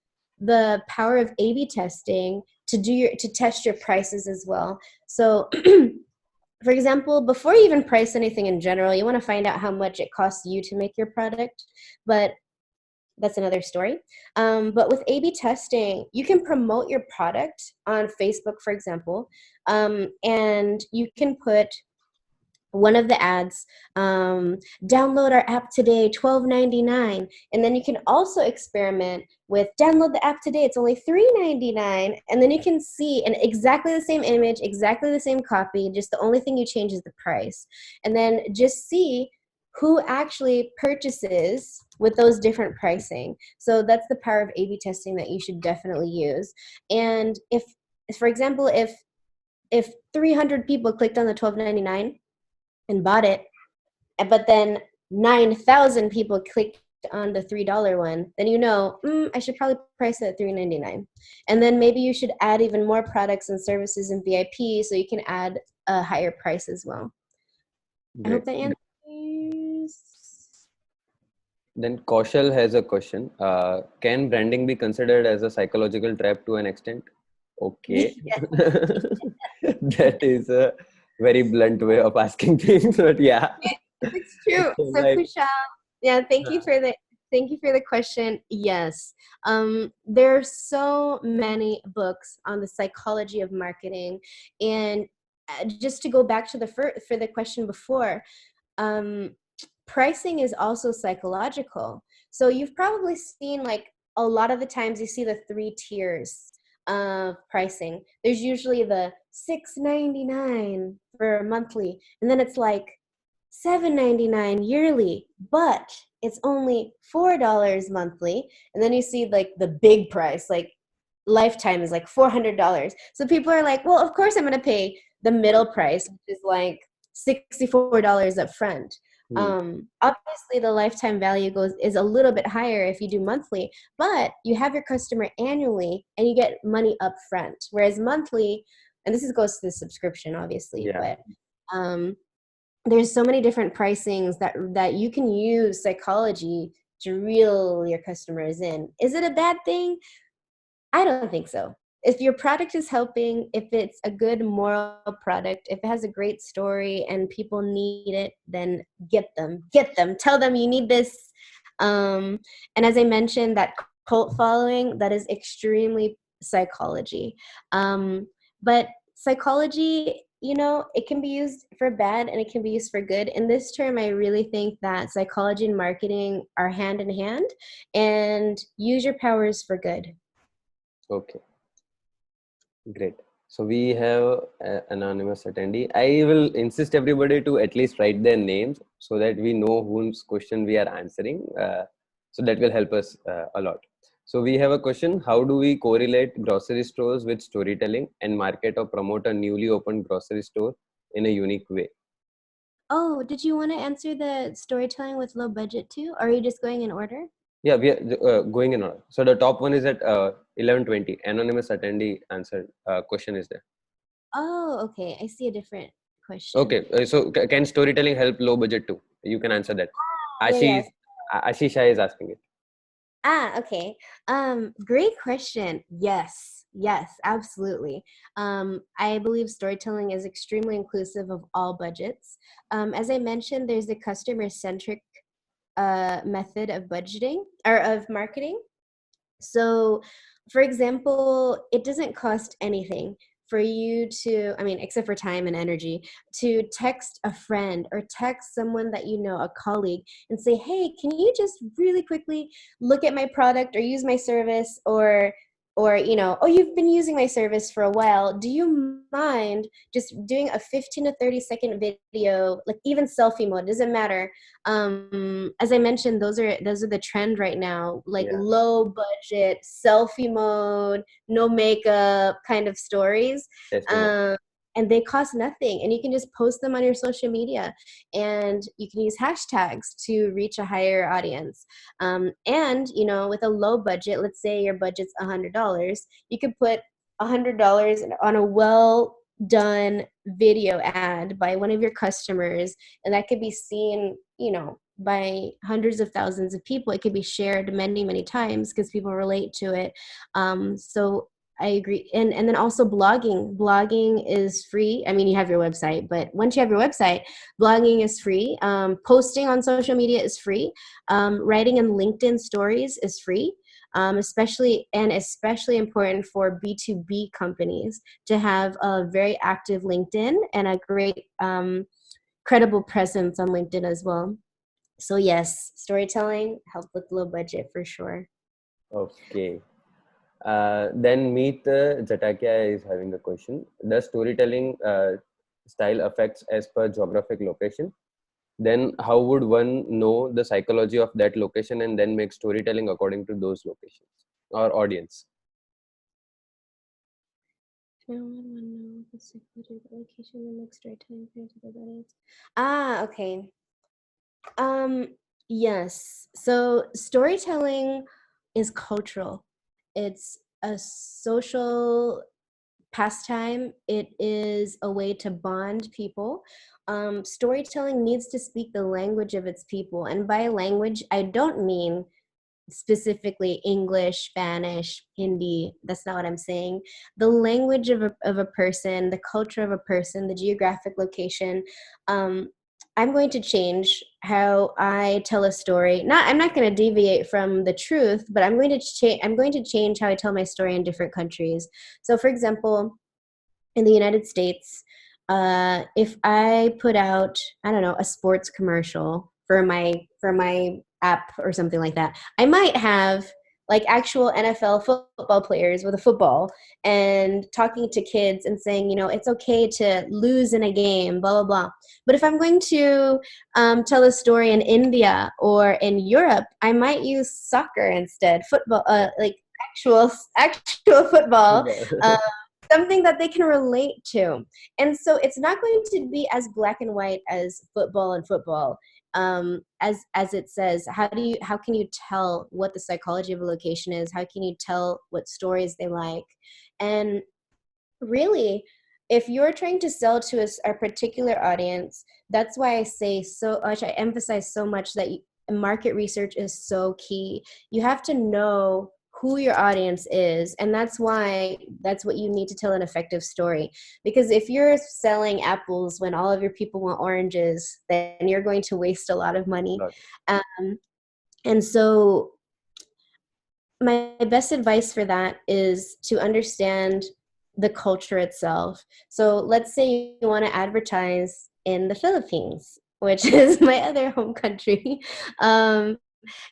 the power of A/B testing to test your prices as well. So for example, before you even price anything in general, you want to find out how much it costs you to make your product. But that's another story. But with A/B testing, you can promote your product on Facebook, for example, and you can put one of the ads, download our app today, $12.99. And then you can also experiment with download the app today, it's only $3.99. And then you can see an exactly the same image, exactly the same copy, just the only thing you change is the price. And then just see who actually purchases with those different pricing. So that's the power of A/B testing that you should definitely use. And if, for example, if 300 people clicked on the $12.99 and bought it, but then 9,000 people clicked on the $3 one, then you know, I should probably price it at $3.99. And then maybe you should add even more products and services in VIP so you can add a higher price as well. I hope that answers. Then Kaushal has a question. Can branding be considered as a psychological trap to an extent? Okay. That is a very blunt way of asking things, but yeah. It's true. So Like, Kushal, yeah, thank you for the question. Yes. There are so many books on the psychology of marketing. And just to go back to for the question before, pricing is also psychological. So you've probably seen, like, a lot of the times you see the 3 tiers of pricing. There's usually the $6.99 for monthly, and then it's like $7.99 yearly, but it's only $4 monthly. And then you see like the big price, like lifetime is like $400. So people are like, well, of course I'm going to pay the middle price, which is like $64 up front. Obviously the lifetime value is a little bit higher if you do monthly, but you have your customer annually and you get money up front. Whereas monthly, and this goes to the subscription, obviously, yeah. but there's so many different pricings that you can use psychology to reel your customers in. Is it a bad thing? I don't think so. If your product is helping, if it's a good moral product, if it has a great story and people need it, then get them. Tell them you need this. And as I mentioned, that cult following, that is extremely psychology. But psychology, it can be used for bad and it can be used for good. In this term, I really think that psychology and marketing are hand in hand, and use your powers for good. Okay. Great. So we have an anonymous attendee. I will insist everybody to at least write their names so that we know whose question we are answering. So that will help us a lot. So we have a question: how do we correlate grocery stores with storytelling and market or promote a newly opened grocery store in a unique way? Oh, did you want to answer the storytelling with low budget too? Or are you just going in order? Yeah, we are going in order. So the top one is at 11:20. Anonymous attendee answered question is there. Oh, okay. I see a different question. Okay, so can storytelling help low budget too? You can answer that. Yeah. Ashisha is asking it. Okay. Great question. Yes, absolutely. I believe storytelling is extremely inclusive of all budgets. As I mentioned, there's a customer-centric method of budgeting or of marketing. So, for example, it doesn't cost anything for you to, I mean, except for time and energy, to text a friend or text someone that you know, a colleague, and say, hey, can you just really quickly look at my product or use my service or oh, you've been using my service for a while. Do you mind just doing a 15 to 30-second video, like even selfie mode, doesn't matter. As I mentioned, those are the trend right now, like Yeah, low budget selfie mode, no makeup kind of stories. testimony. um, and they cost nothing, and you can just post them on your social media, and you can use hashtags to reach a higher audience. And with a low budget, let's say your budget's $100, you could put $100 on a well done video ad by one of your customers, and that could be seen by hundreds of thousands of people. It could be shared many times because people relate to it. So I agree. And then also blogging is free. I mean, you have your website, but once you have your website, blogging is free. Posting on social media is free. Writing in LinkedIn stories is free. Especially important for B2b companies to have a very active LinkedIn and a great credible presence on LinkedIn as well. So yes, storytelling help with low budget for sure. Okay. Then Meet Jatakia is having a question. Does storytelling style affects as per geographic location? Then how would one know the psychology of that location and then make storytelling according to those locations or audience? Okay. Yes. So storytelling is cultural. It's a social pastime. It is a way to bond people. Storytelling needs to speak the language of its people. And by language, I don't mean specifically English, Spanish, Hindi. That's not what I'm saying. The language of a person, the culture of a person, the geographic location. Um, I'm going to change how I tell a story. I'm not going to deviate from the truth, but I'm going to change how I tell my story in different countries. So, for example, in the United States, if I put out, I don't know, a sports commercial for my app or something like that, I might have like actual NFL football players with a football and talking to kids and saying, it's okay to lose in a game, blah blah blah. But if I'm going to tell a story in India or in Europe, I might use soccer instead, football, like actual football. Uh, Something that they can relate to. And so it's not going to be as black and white as football and football. As it says, how can you tell what the psychology of a location is? How can you tell what stories they like? And really, if you're trying to sell to a particular audience, that's why I say so much, I emphasize so much that market research is so key. You have to know who your audience is, and that's what you need to tell an effective story. Because if you're selling apples when all of your people want oranges, then you're going to waste a lot of money. Lot. um, and so my best advice for that is to understand the culture itself. So let's say you want to advertise in the Philippines, which is my other home country. Um,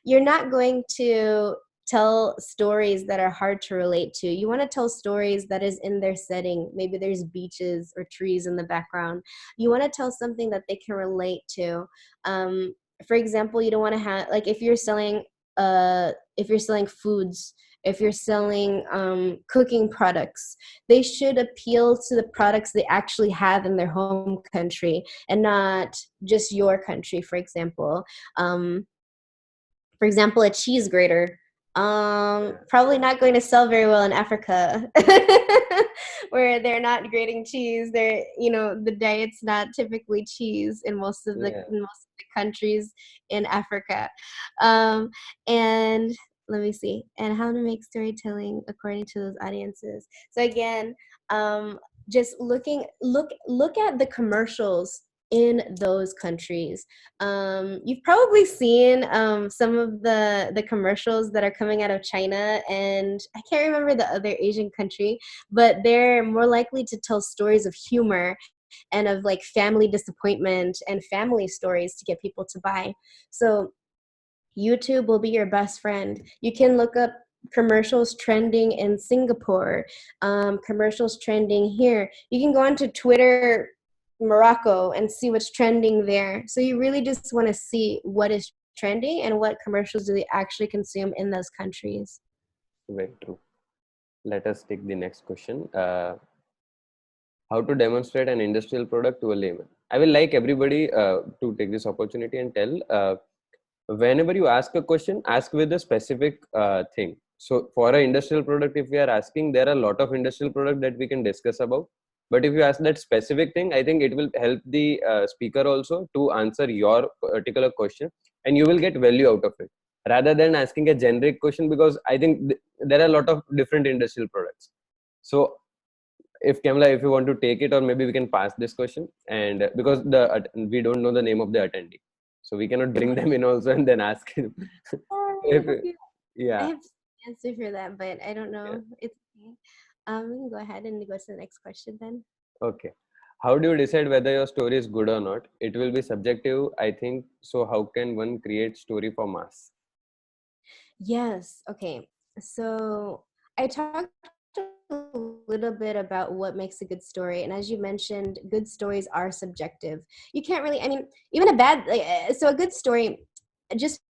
you're not going to tell stories that are hard to relate to. You want to tell stories that is in their setting. Maybe there's beaches or trees in the background. You want to tell something that they can relate to. For example, you don't want to have, like, if you're selling foods, if you're selling cooking products, they should appeal to the products they actually have in their home country and not just your country. For example, a cheese grater, probably not going to sell very well in Africa, where they're not grating cheese. The diet's not typically cheese in Yeah. most of the countries in Africa. Um, and let me see. And how to make storytelling according to those audiences. So again, just look at the commercials in those countries. You've probably seen some of the commercials that are coming out of China, and I can't remember the other Asian country, but they're more likely to tell stories of humor and of like family disappointment and family stories to get people to buy. So YouTube will be your best friend. You can look up commercials trending in Singapore, commercials trending here. You can go onto Twitter Morocco and see what's trending there. So you really just want to see what is trending and what commercials do they actually consume in those countries. Very true. Let us take the next question. How to demonstrate an industrial product to a layman? I will like everybody to take this opportunity and tell, whenever you ask a question, ask with a specific thing. So for an industrial product, if we are asking, there are a lot of industrial products that we can discuss about. But if you ask that specific thing, I think it will help the speaker also to answer your particular question, and you will get value out of it, rather than asking a generic question, because I think there are a lot of different industrial products. So if Kamala, if you want to take it, or maybe we can pass this question, and because we don't know the name of the attendee, so we cannot bring them in also and then ask him. I Yeah. have an answer for that, but I don't know. Yeah. It's okay. We can go ahead and go to the next question then. Okay. How do you decide whether your story is good or not? It will be subjective, I think. So how can one create story for mass? Yes. Okay. So I talked a little bit about what makes a good story, and as you mentioned, good stories are subjective. You can't really, I mean, even a bad, so a good story, just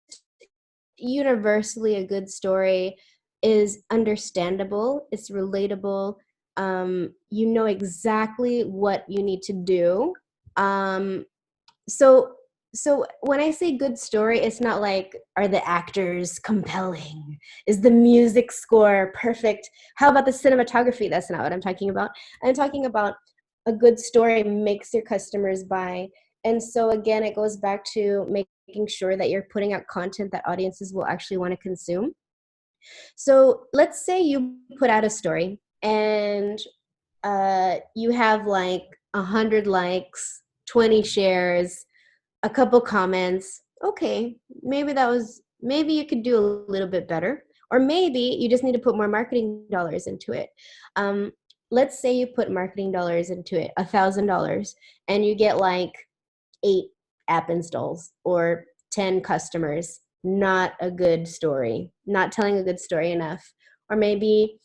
universally a good story is understandable, it's relatable, you know exactly what you need to do. So when I say good story, it's not like, are the actors compelling? Is the music score perfect? How about the cinematography? That's not what I'm talking about. I'm talking about a good story makes your customers buy. And so again, it goes back to making sure that you're putting out content that audiences will actually want to consume. So let's say you put out a story and you have like 100 likes, 20 shares, a couple comments. Okay, maybe you could do a little bit better, or maybe you just need to put more marketing dollars into it. Let's say you put marketing dollars into it, $1,000, and you get like 8 app installs or 10 customers. Not a good story, not telling a good story enough. Or maybe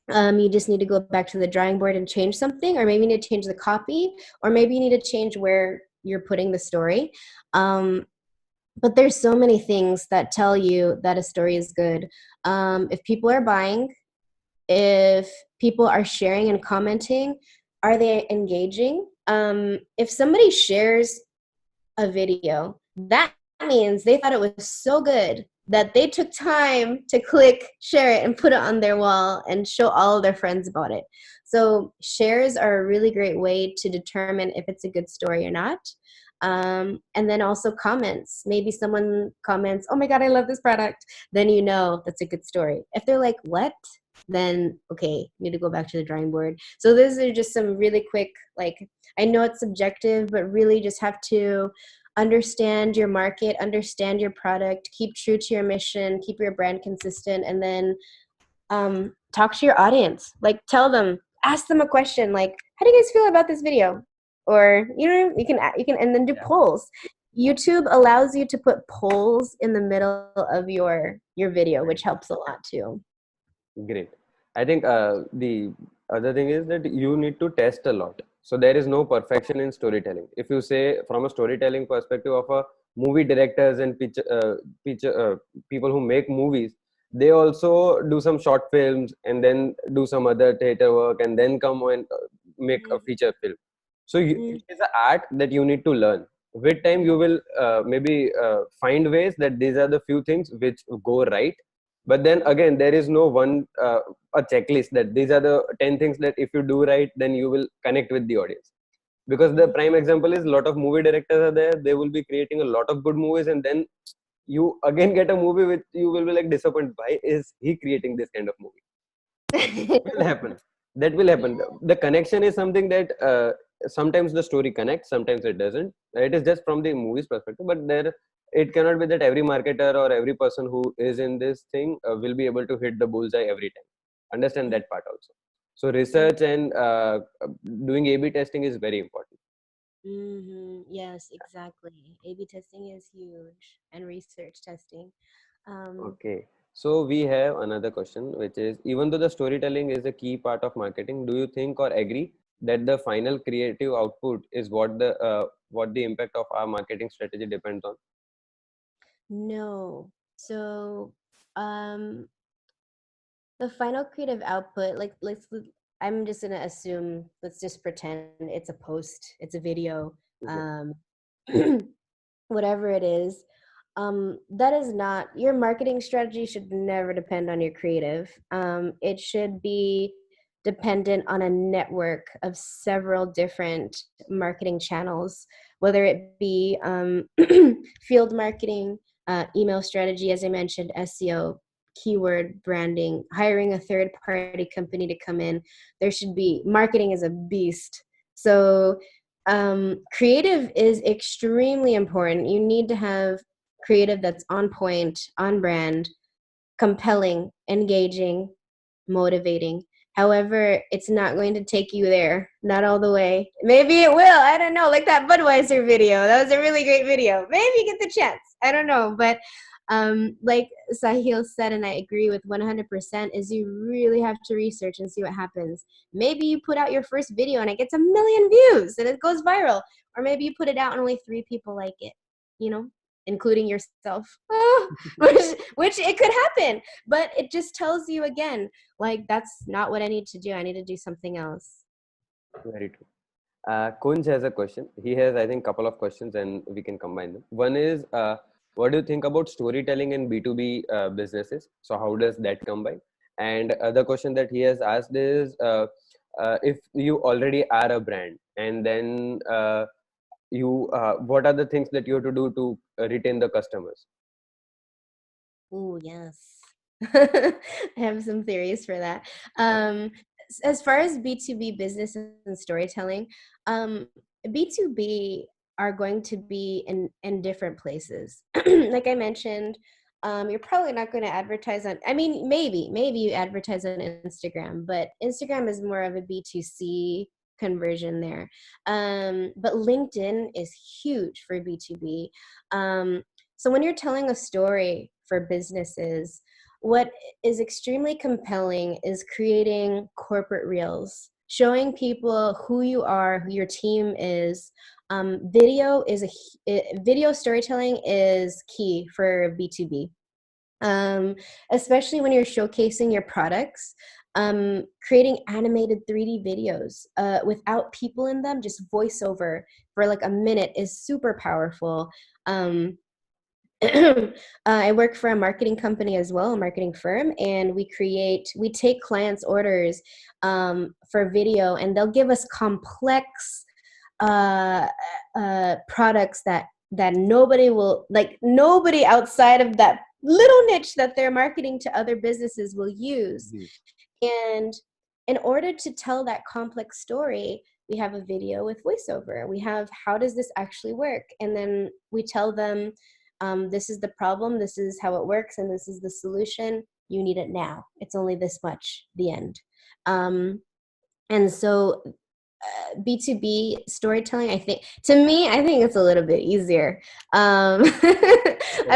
you just need to go back to the drawing board and change something, or maybe you need to change the copy, or maybe you need to change where you're putting the story. But there's so many things that tell you that a story is good. If people are buying, if people are sharing and commenting, are they engaging? If somebody shares a video, that means they thought it was so good that they took time to click share it and put it on their wall and show all of their friends about it. So shares are a really great way to determine if it's a good story or not. And then also comments. Maybe someone comments, "Oh my God, I love this product." Then you know that's a good story. If they're like, "What?" then okay, you need to go back to the drawing board. So those are just some really quick, like, I know it's subjective, but really just have to understand your market, understand your product, keep true to your mission, keep your brand consistent, and then talk to your audience. Like, tell them, ask them a question, like, how do you guys feel about this video? Or you can, and then do polls. YouTube allows you to put polls in the middle of your video, which helps a lot too. Great. I think the other thing is that you need to test a lot. So there is no perfection in storytelling. If you say from a storytelling perspective of a movie directors and people who make movies, they also do some short films and then do some other theater work and then come and make a feature film. So it is an art that you need to learn. With time, you will maybe find ways that these are the few things which go right. But then again, there is no one a checklist that these are the 10 things that if you do right, then you will connect with the audience. Because the prime example is a lot of movie directors are there. They will be creating a lot of good movies, and then you again get a movie which you will be like disappointed. Why is he creating this kind of movie? That will happen. That will happen. The connection is something that sometimes the story connects, sometimes it doesn't. It is just from the movie's perspective, but there it cannot be that every marketer or every person who is in this thing will be able to hit the bullseye every time. Understand that part also. So research and doing A/B testing is very important. Yes, exactly. A/B testing is huge, and research testing. Um, Okay. So we have another question, which is, even though the storytelling is a key part of marketing, do you think or agree that the final creative output is what the impact of our marketing strategy depends on? no. So, um, the final creative output, like I'm just gonna assume, let's just pretend it's a post, it's a video, Okay. um, whatever it is. That is not your marketing strategy should never depend on your creative. It should be dependent on a network of several different marketing channels, whether it be field marketing, email strategy, as I mentioned, SEO, keyword branding, hiring a third party company to come in. There should be marketing is a beast. So creative is extremely important. You need to have creative that's on point, on brand, compelling, engaging, motivating. However, it's not going to take you there. Not all the way. Maybe it will. I don't know. Like that Budweiser video. That was a really great video. Maybe get the chance. I don't know. But like Sahil said, and I agree with 100%, is you really have to research and see what happens. Maybe you put out your first video and it gets 1 million views and it goes viral. Or maybe you put it out and only 3 people like it, you know, including yourself. Which it could happen. But it just tells you again, like, that's not what I need to do. I need to do something else. Very true. Kunj has a question. He has, I think, couple of questions, and we can combine them. One is, what do you think about storytelling in B2B businesses? So how does that combine? And the question that he has asked is, if you already are a brand, and then what are the things that you have to do to retain the customers? Oh, yes. I have some theories for that. As far as B2B business and storytelling, B2B are going to be in different places. Like I mentioned, you're probably not going to advertise on, I mean, maybe you advertise on Instagram, but Instagram is more of a B2C conversion there. But LinkedIn is huge for B2B. So when you're telling a story for businesses, what is extremely compelling is creating corporate reels, showing people who you are, who your team is. Video storytelling is key for B2B, especially when you're showcasing your products. Creating animated 3D videos without people in them, just voiceover for like a minute is super powerful. I work for a marketing company as well, a marketing firm, and we take clients' orders for video, and they'll give us complex uh, products that nobody outside of that little niche that they're marketing to other businesses will use. And in order to tell that complex story, we have a video with voiceover. We have, how does this actually work? And then we tell them, this is the problem, this is how it works, and this is the solution. You need it now. It's only this much, the end. And so B2B storytelling, I think it's a little bit easier. I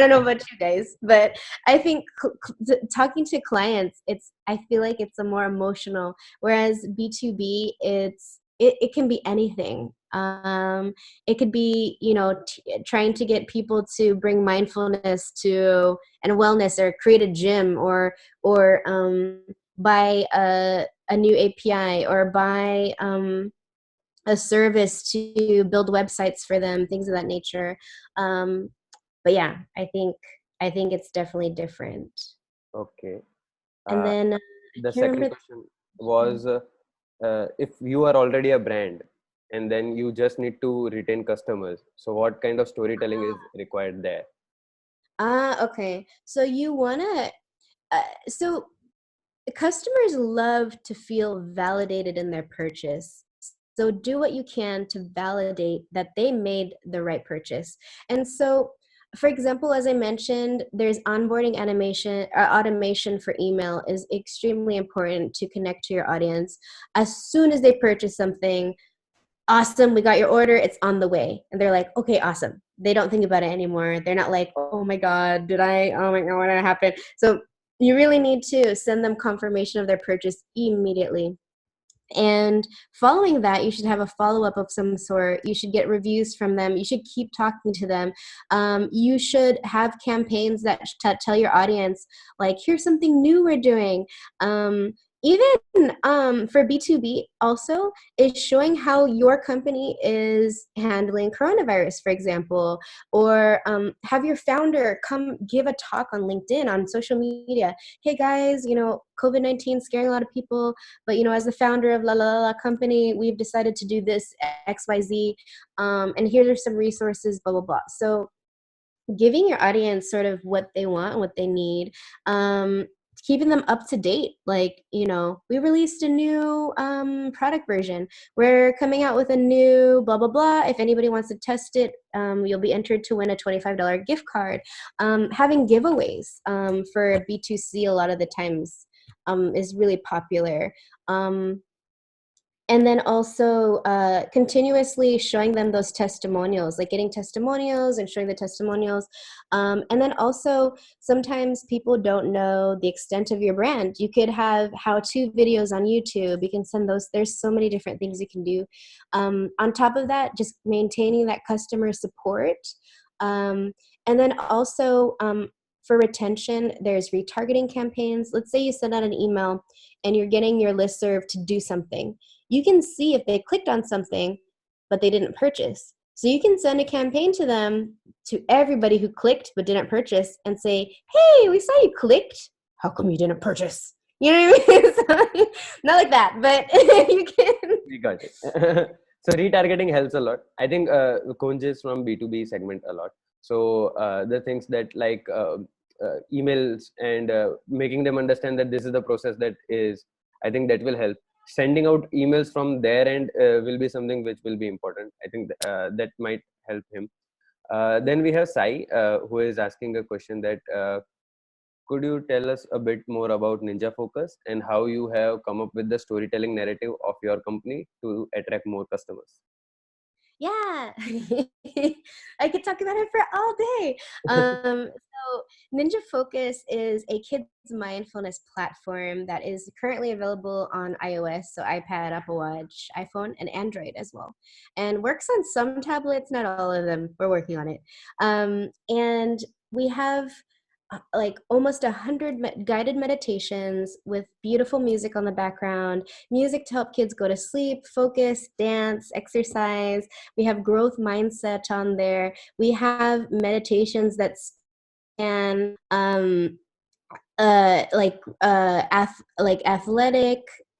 don't know about you guys, but I think talking to clients, I feel like it's a more emotional, whereas B2B, it can be anything. It could be, trying to get people to bring mindfulness to and wellness, or create a gym, or buy a new API, or buy a service to build websites for them, things of that nature. But yeah, I think it's definitely different. Okay. And then I The can't second remember. question was, if you are already a brand and then you just need to retain customers, so what kind of storytelling is required there? Okay. So you wanna, so customers love to feel validated in their purchase. So do what you can to validate that they made the right purchase. And so, for example, as I mentioned, there's onboarding animation, automation for email is extremely important to connect to your audience. As soon as they purchase something, awesome, we got your order, it's on the way. And they're like, okay, awesome. They don't think about it anymore. They're not like, oh my God, oh my God, what happened? So you really need to send them confirmation of their purchase immediately. And following that, you should have a follow-up of some sort. You should get reviews from them. You should keep talking to them. You should have campaigns that tell your audience, like, here's something new we're doing. Even for B2B also is showing how your company is handling coronavirus, for example, or have your founder come give a talk on LinkedIn, on social media. Hey guys, COVID-19 scaring a lot of people, but as the founder of la company, we've decided to do this XYZ, and here are some resources, blah blah blah. So giving your audience sort of what they want and what they need, keeping them up to date. Like, we released a new product version, we're coming out with a new blah blah blah, if anybody wants to test it, you'll be entered to win a $25 gift card. Having giveaways for B2C a lot of the times is really popular. And then also continuously showing them those testimonials, like getting testimonials and showing the testimonials. And then also sometimes people don't know the extent of your brand. You could have how-to videos on YouTube. You can send those. There's so many different things you can do. On top of that, just maintaining that customer support. And then also for retention, there's retargeting campaigns. Let's say you send out an email and you're getting your listserv to do something. You can see if they clicked on something, but they didn't purchase. So you can send a campaign to them, to everybody who clicked but didn't purchase, and say, hey, we saw you clicked. How come you didn't purchase? You know what I mean? So, not like that, but you can. We got it. So retargeting helps a lot. I think Kunj is from B2B segment a lot. So the things that like emails and making them understand that this is the process that is, I think that will help. Sending out emails from their end will be something which will be important. I think that might help him. Then we have Sai, who is asking a question that could you tell us a bit more about Ninja Focus and how you have come up with the storytelling narrative of your company to attract more customers? Yeah, I could talk about it for all day. So Ninja Focus is a kids mindfulness platform that is currently available on iOS, so iPad, Apple Watch, iPhone, and Android as well, and works on some tablets, not all of them. We're working on it. And we have like almost 100 guided meditations with beautiful music on the background, music to help kids go to sleep, focus, dance, exercise. We have growth mindset on there. We have meditations that span like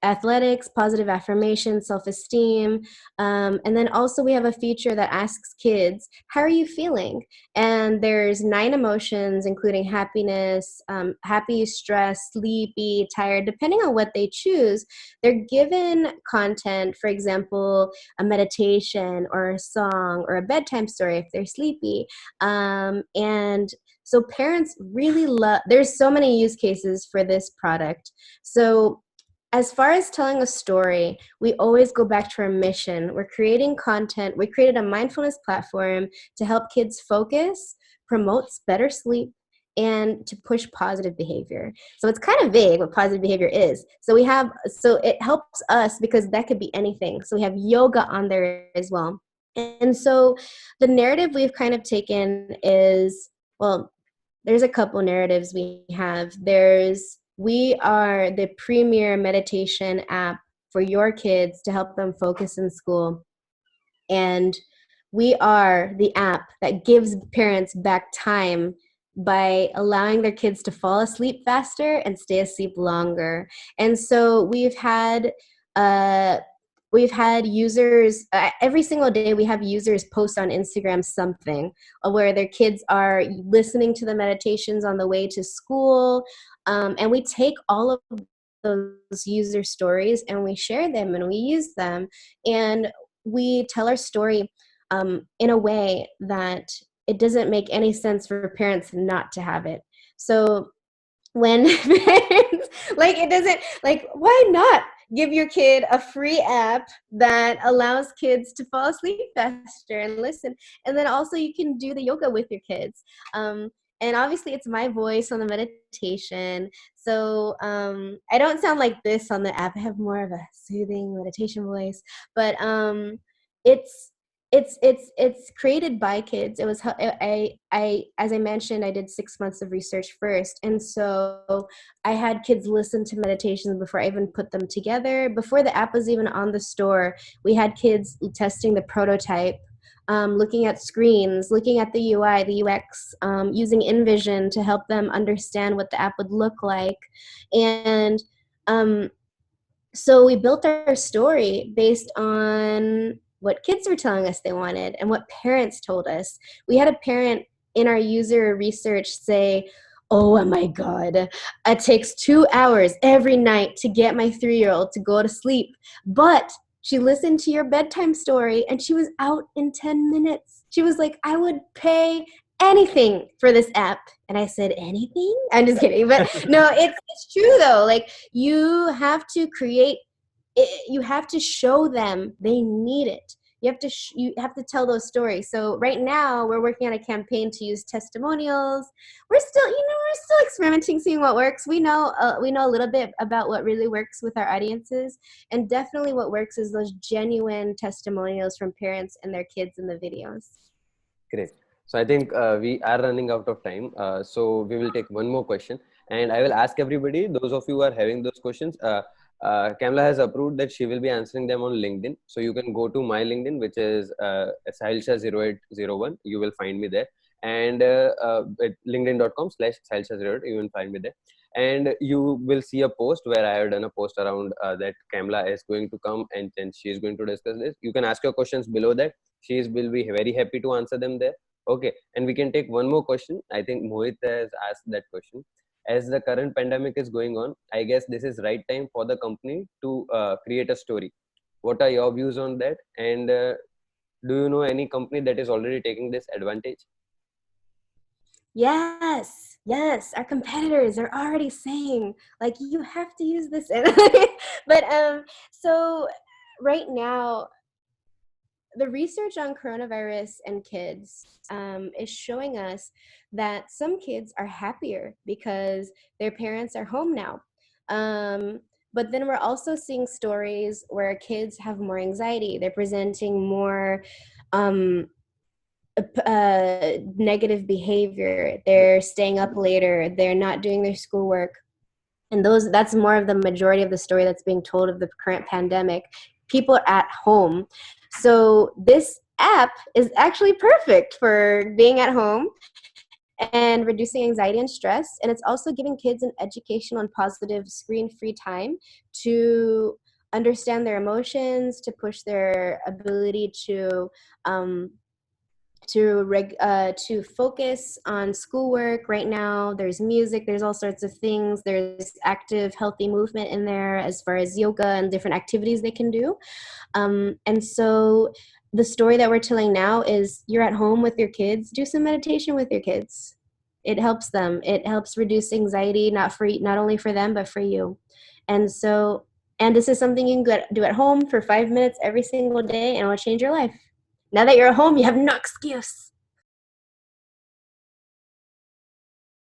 athletics, positive affirmation, self-esteem, and then also we have a feature that asks kids, how are you feeling? And there's 9 emotions, including happiness, happy, stressed, sleepy, tired. Depending on what they choose, they're given content, for example, a meditation or a song or a bedtime story if they're sleepy. And so parents really love, there's so many use cases for this product. So as far as telling a story, we always go back to our mission. We're creating content. We created a mindfulness platform to help kids focus, promotes better sleep, and to push positive behavior. So it's kind of vague what positive behavior is. So it helps us because that could be anything. So we have yoga on there as well. And so the narrative we've kind of taken is, well, there's a couple narratives we have. We are the premier meditation app for your kids to help them focus in school. And we are the app that gives parents back time by allowing their kids to fall asleep faster and stay asleep longer. And so we've had we've had users, every single day we have users post on Instagram something where their kids are listening to the meditations on the way to school. And we take all of those user stories and we share them and we use them. And we tell our story in a way that it doesn't make any sense for parents not to have it. So when parents, like, it doesn't, like, why not give your kid a free app that allows kids to fall asleep faster and listen? And then also you can do the yoga with your kids. And obviously it's my voice on the meditation. So I don't sound like this on the app. I have more of a soothing meditation voice, but it's it's created by kids. It was, I as I mentioned, I did 6 months of research first, and so I had kids listen to meditations before I even put them together. Before the app was even on the store, we had kids testing the prototype, looking at screens, looking at the UI, the UX, using InVision to help them understand what the app would look like. And so we built our story based on what kids were telling us they wanted and what parents told us. We had a parent in our user research say, "Oh my God, it takes 2 hours every night to get my 3-year-old to go to sleep. But she listened to your bedtime story and she was out in 10 minutes. She was like, I would pay anything for this app." And I said, anything? I'm just kidding. But no, it's true though. Like, you have to create it, you have to show them they need it. You have to tell those stories. So right now we're working on a campaign to use testimonials. We're still experimenting, seeing what works. We know a little bit about what really works with our audiences, and definitely what works is those genuine testimonials from parents and their kids in the videos. Great. So I think we are running out of time. So we will take one more question, and I will ask everybody, those of you who are having those questions, Kamala has approved that she will be answering them on LinkedIn. So you can go to my LinkedIn, which is Sahilshah0801. You will find me there. And at linkedin.com/Sahilshah08, you will find me there. And you will see a post where I have done a post around that Kamala is going to come and she is going to discuss this. You can ask your questions below that. Will be very happy to answer them there. Okay. And we can take one more question. I think Mohit has asked that question. As the current pandemic is going on, I guess this is right time for the company to create a story. What are your views on that? And do you know any company that is already taking this advantage? Yes, our competitors are already saying, like, you have to use this. But so right now, the research on coronavirus and kids is showing us that some kids are happier because their parents are home now. But then we're also seeing stories where kids have more anxiety. They're presenting more negative behavior. They're staying up later. They're not doing their schoolwork. And that's more of the majority of the story that's being told of the current pandemic. People are at home. So this app is actually perfect for being at home and reducing anxiety and stress. And it's also giving kids an educational and positive screen-free time to understand their emotions, to push their ability to focus on schoolwork. Right now there's music, there's all sorts of things, there's active healthy movement in there as far as yoga and different activities they can do. And so the story that we're telling now is, you're at home with your kids, do some meditation with your kids. It helps them. It helps reduce anxiety, not only for them but for you. And this is something you can do at home for 5 minutes every single day, and it will change your life. Now that you're at home, you have no excuse.